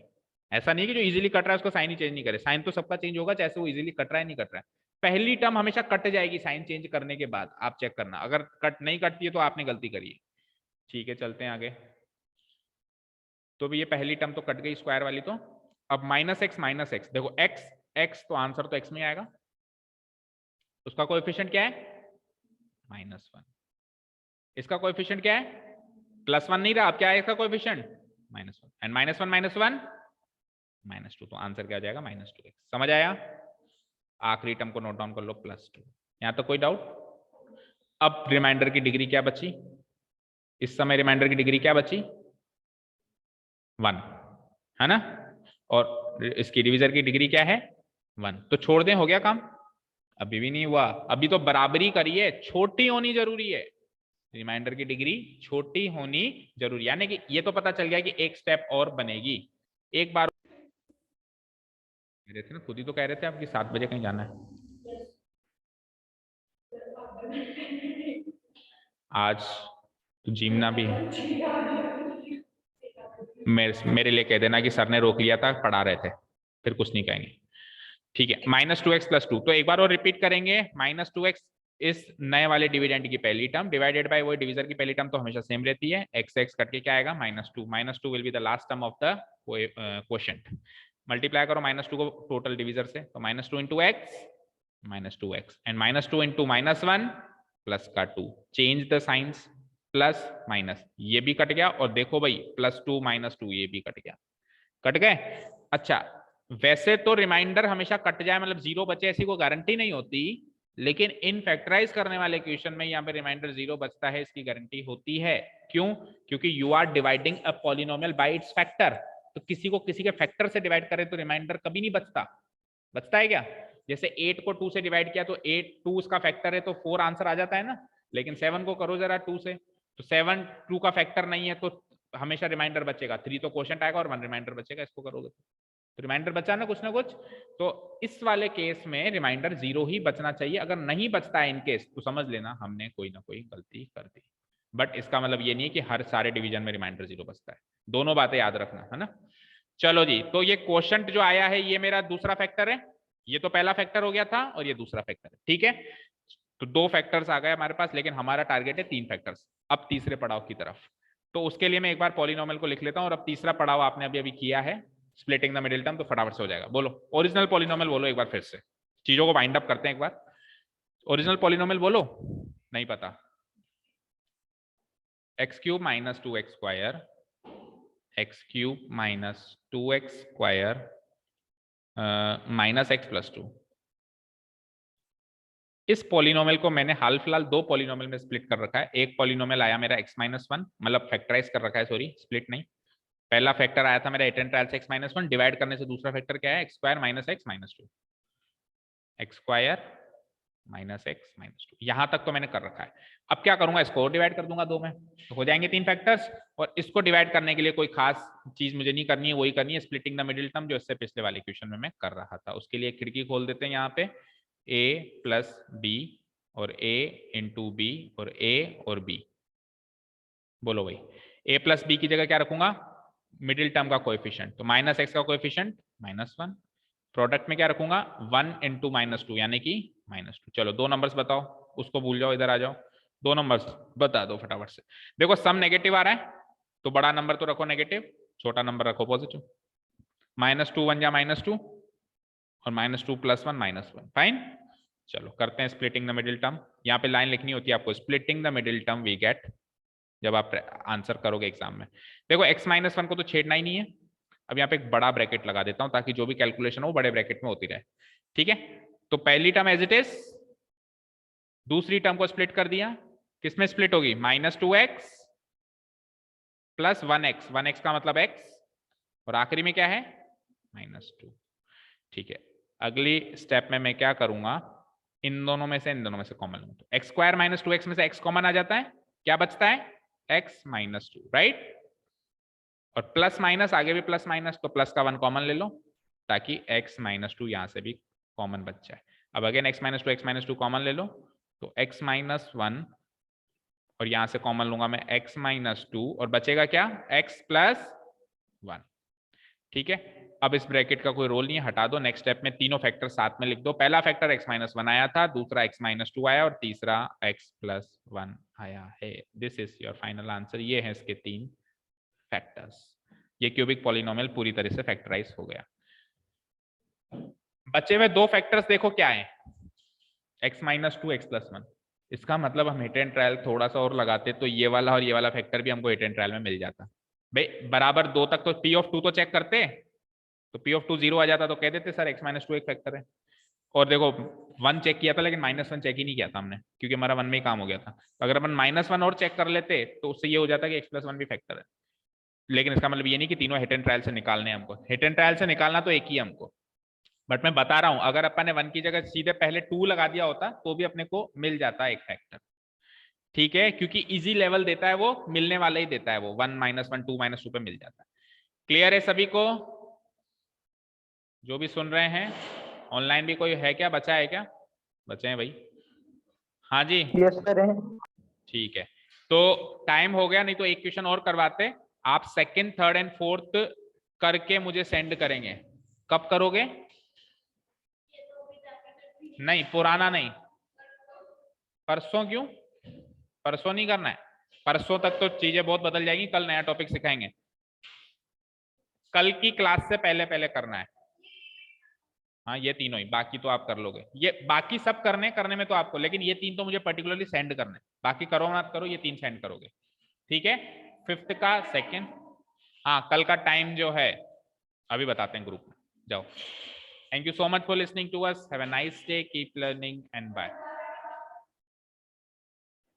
ऐसा नहीं कि जो इजीली कट रहा है उसका साइन ही चेंज नहीं करे, साइन तो सबका चेंज होगा, चाहे वो इजीली कट रहा है नहीं कट रहा है। पहली टर्म हमेशा कट जाएगी साइन चेंज करने के बाद, आप चेक करना, अगर कट नहीं कटती है तो आपने गलती करी है। ठीक है, चलते हैं आगे। तो भी ये पहली टर्म तो कट गई स्क्वायर वाली, तो अब माइनस एक्स देखो, एक्स एक्स तो आंसर तो एक्स में आएगा, उसका कोएफिशिएंट क्या है -1, इसका कोएफिशिएंट क्या है +1 नहीं रहा, अब क्या है इसका कोएफिशिएंट -1, एंड -1 -2, तो आंसर क्या आ जाएगा -2x। समझ आया? आखिरी टर्म को नोट डाउन कर लो +2। यहां तक कोई डाउट? अब रिमाइंडर की डिग्री क्या बची, इस समय रिमाइंडर की डिग्री क्या बची 1 है ना, और इसकी डिवीजर की डिग्री क्या है 1, तो छोड़ दें, हो गया काम। अभी भी नहीं हुआ, अभी तो बराबरी करिए, छोटी होनी जरूरी है, रिमाइंडर की डिग्री छोटी होनी जरूरी, यानी कि ये तो पता चल गया कि एक स्टेप और बनेगी। एक बार कह रहे थे ना, खुद ही तो कह रहे थे आपकी 7 बजे कहीं जाना है आज, तो जीमना भी है। मेरे लिए कह देना कि सर ने रोक लिया था, पढ़ा रहे थे, फिर कुछ नहीं कहेंगे। ठीक है, -2x + 2, तो एक बार और रिपीट करेंगे, -2x इस नए वाले डिविडेंड की पहली टर्म डिवाइडेड बाय वही डिवीजर की पहली टर्म तो हमेशा सेम रहती है, x x कट के क्या आएगा -2 will be the last term of the quotient. Multiply करो -2 को टोटल डिवीजर से, तो -2 into x -2x and -2 into -1 plus का 2, change the science, plus minus ये भी कट गया, और देखो भाई +2 -2 ये भी कट गया, कट गए। अच्छा, वैसे तो रिमाइंडर हमेशा कट जाए मतलब 0 बचे ऐसी कोई गारंटी नहीं होती, लेकिन इन फैक्टराइज करने वाले क्वेश्चन में यहाँ पे रिमाइंडर 0 बचता है, इसकी गारंटी होती है। क्यों? क्योंकि you are dividing a polynomial by its factor, तो किसी को किसी के फैक्टर से डिवाइड करें तो रिमाइंडर कभी नहीं बचता। बचता है क्या? जैसे 8 को 2 से डिवाइड किया तो 8 2 उसका फैक्टर है तो 4 आंसर आ जाता है ना, लेकिन 7 को करो जरा 2 से, तो 7 2 का फैक्टर नहीं है, तो हमेशा रिमाइंडर बचेगा, 3 तो क्वोशिएंट आएगा और 1 रिमाइंडर बचेगा, इसको करोगे तो रिमाइंडर बचा ना कुछ ना कुछ। तो इस वाले केस में रिमाइंडर 0 ही बचना चाहिए, अगर नहीं बचता है इन केस तो समझ लेना हमने कोई ना कोई गलती कर दी, बट इसका मतलब ये नहीं है कि हर सारे डिवीजन में रिमाइंडर 0 बचता है, दोनों बातें याद रखना है ना। चलो जी, तो ये क्वोशिएंट जो आया है ये मेरा दूसरा फैक्टर है, ये तो पहला फैक्टर हो गया था और ये दूसरा फैक्टर है, ठीक है। तो 2 फैक्टर्स आ गए हमारे पास, लेकिन हमारा टारगेट है 3 फैक्टर्स। अब तीसरे पड़ाव की तरफ, तो उसके लिए मैं एक बार पॉलिनोमियल को लिख लेता हूं, और अब तीसरा पड़ाव आपने अभी अभी किया है स्प्लिटिंग द मिडिल टर्म, तो फटाफट से हो जाएगा। बोलो ओरिजिनल पॉलिनोमियल बोलो एक बार फिर से, चीजों को वाइंड अप करते हैं एक बार। ओरिजिनल पॉलिनोमियल बोलो, नहीं पता, x³ - 2x² x³ - 2x² minus x plus 2। इस पॉलिनोमियल को मैंने हाल फिलहाल दो पॉलिनोमियल में स्प्लिट कर रखा है। एक पॉलिनोमियल आया मेरा x माइनस वन, मतलब फैक्टराइज कर रखा है, सॉरी स्प्लिट नहीं। पहला फैक्टर आया था मेरा एट एंड ट्रायल से x माइनस वन, डिवाइड करने से दूसरा फैक्टर क्या है, x square minus x minus two, x square minus x minus two. यहां तक तो मैंने कर रखा है। अब क्या करूंगा, इसको डिवाइड कर दूंगा दो में, तो हो जाएंगे तीन फैक्टर्स। और इसको डिवाइड करने के लिए कोई खास चीज मुझे नहीं करनी है, वही करनी है स्प्लिटिंग द मिडिल टर्म, जो इससे पिछले वाले क्वेश्चन में मैं कर रहा था। उसके लिए खिड़की खोल देते हैं यहाँ पे, a प्लस बी और a इंटू बी और a और b। बोलो भाई, a प्लस बी की जगह क्या रखूंगा, मिडिल टर्म का कोएफिशिएंट, तो माइनस एक्स का कोएफिशिएंट माइनस वन। प्रोडक्ट में क्या रखूंगा, वन इंटू माइनस टू यानी कि माइनस टू। चलो दो नंबर्स बताओ, उसको भूल जाओ, इधर आ जाओ, दो नंबर्स बता दो फटाफट से। देखो सम नेगेटिव आ रहा है तो बड़ा नंबर तो रखो नेगेटिव, छोटा नंबर रखो पॉजिटिव। माइनस टू वन या माइनस टू और minus two plus one minus one, fine. चलो करते हैं स्प्लिटिंग द मिडिल टर्म। यहाँ पे लाइन लिखनी होती है आपको, splitting the middle term we get, जब आप आंसर करोगे एग्जाम में। देखो x माइनस वन को तो छेड़ना ही नहीं है। अब यहाँ पे एक बड़ा ब्रैकेट लगा देता हूं ताकि जो भी कैलकुलेशन हो बड़े ब्रैकेट में होती रहे, ठीक है। तो पहली टर्म एज इट इज, दूसरी टर्म को स्प्लिट कर दिया, किसमें स्प्लिट होगी, minus two x plus one x, one x का मतलब x, और आखिरी में क्या है, माइनस टू, ठीक है। अगली स्टेप में मैं क्या करूंगा, इन दोनों में से कॉमन लूंगा, तो x square minus two x में से x कॉमन आ जाता है, क्या बचता है, x माइनस टू, राइट। और प्लस माइनस, आगे भी प्लस माइनस, तो प्लस का वन कॉमन ले लो ताकि x माइनस टू यहां से भी कॉमन बच जाए। अब again x minus two common ले लो, तो x माइनस वन, और यहां से कॉमन लूंगा मैं x माइनस टू, और बचेगा क्या, x प्लस वन, ठीक है। अब इस ब्रैकेट का कोई रोल नहीं है, हटा दो। नेक्स्ट स्टेप में तीनों फैक्टर साथ में लिख दो। पहला फैक्टर x माइनस वन आया था, दूसरा x माइनस टू आया, और तीसरा x प्लस वन आया है। This is your final answer. ये है इसके तीन फैक्टर्स। ये क्यूबिक पॉलिनोमियल पूरी तरह से फैक्टराइज हो गया। बचे हुए दो फैक्टर्स देखो क्या है, x minus two x plus one. इसका मतलब हम हिट एंड ट्रायल थोड़ा सा और लगाते तो ये वाला और ये वाला फैक्टर भी हमको हिट एंड ट्रायल में मिल जाता। भाई बराबर दो तक तो p ऑफ टू तो चेक करते, तो p ऑफ टू जीरो आ जाता तो कह देते सर x माइनस टू एक फैक्टर है। और देखो वन चेक किया था लेकिन माइनस वन चेक ही नहीं किया था हमने, क्योंकि हमारा वन में ही काम हो गया था। तो अगर अपन माइनस वन और चेक कर लेते तो उससे ये हो जाता कि एक्स प्लस वन भी फैक्टर है। लेकिन इसका मतलब ये नहीं कि तीनों हिट एंड ट्रायल से निकालने हैं हमको, हिट एंड ट्रायल से निकालना तो एक ही है हमको। बट मैं बता रहा हूं अगर अपन ने वन की जगह सीधे पहले टू लगा दिया होता तो भी अपने को मिल जाता एक फैक्टर, ठीक है, क्योंकि इजी लेवल देता है वो, मिलने वाला ही देता है वो, one minus one two minus two पे मिल जाता है। क्लियर है सभी को, जो भी सुन रहे हैं? ऑनलाइन भी कोई है क्या, बचा है क्या, बचे हैं भाई? हाँ जी, यस सर है। ठीक है। तो टाइम हो गया, नहीं तो एक क्वेश्चन और करवाते। आप सेकंड थर्ड एंड फोर्थ करके मुझे सेंड करेंगे। कब करोगे? नहीं पुराना नहीं, परसों। क्यों परसों नहीं करना है? परसों तक तो चीजें बहुत बदल जाएंगी, कल नया टॉपिक सिखाएंगे। कल की क्लास से पहले पहले करना है। हाँ ये तीनों ही, बाकी तो आप कर लोगे। ये बाकी सब करने में तो आपको, लेकिन ये तीन तो मुझे पर्टिकुलरली सेंड करने, बाकी करो मत करो, ये तीन सेंड करोगे, ठीक है। फिफ्थ का सेकंड, हाँ कल का टाइम जो है अभी बताते हैं ग्रुप में, जाओ। Thank you so much for listening to us, have a nice day, keep learning and bye.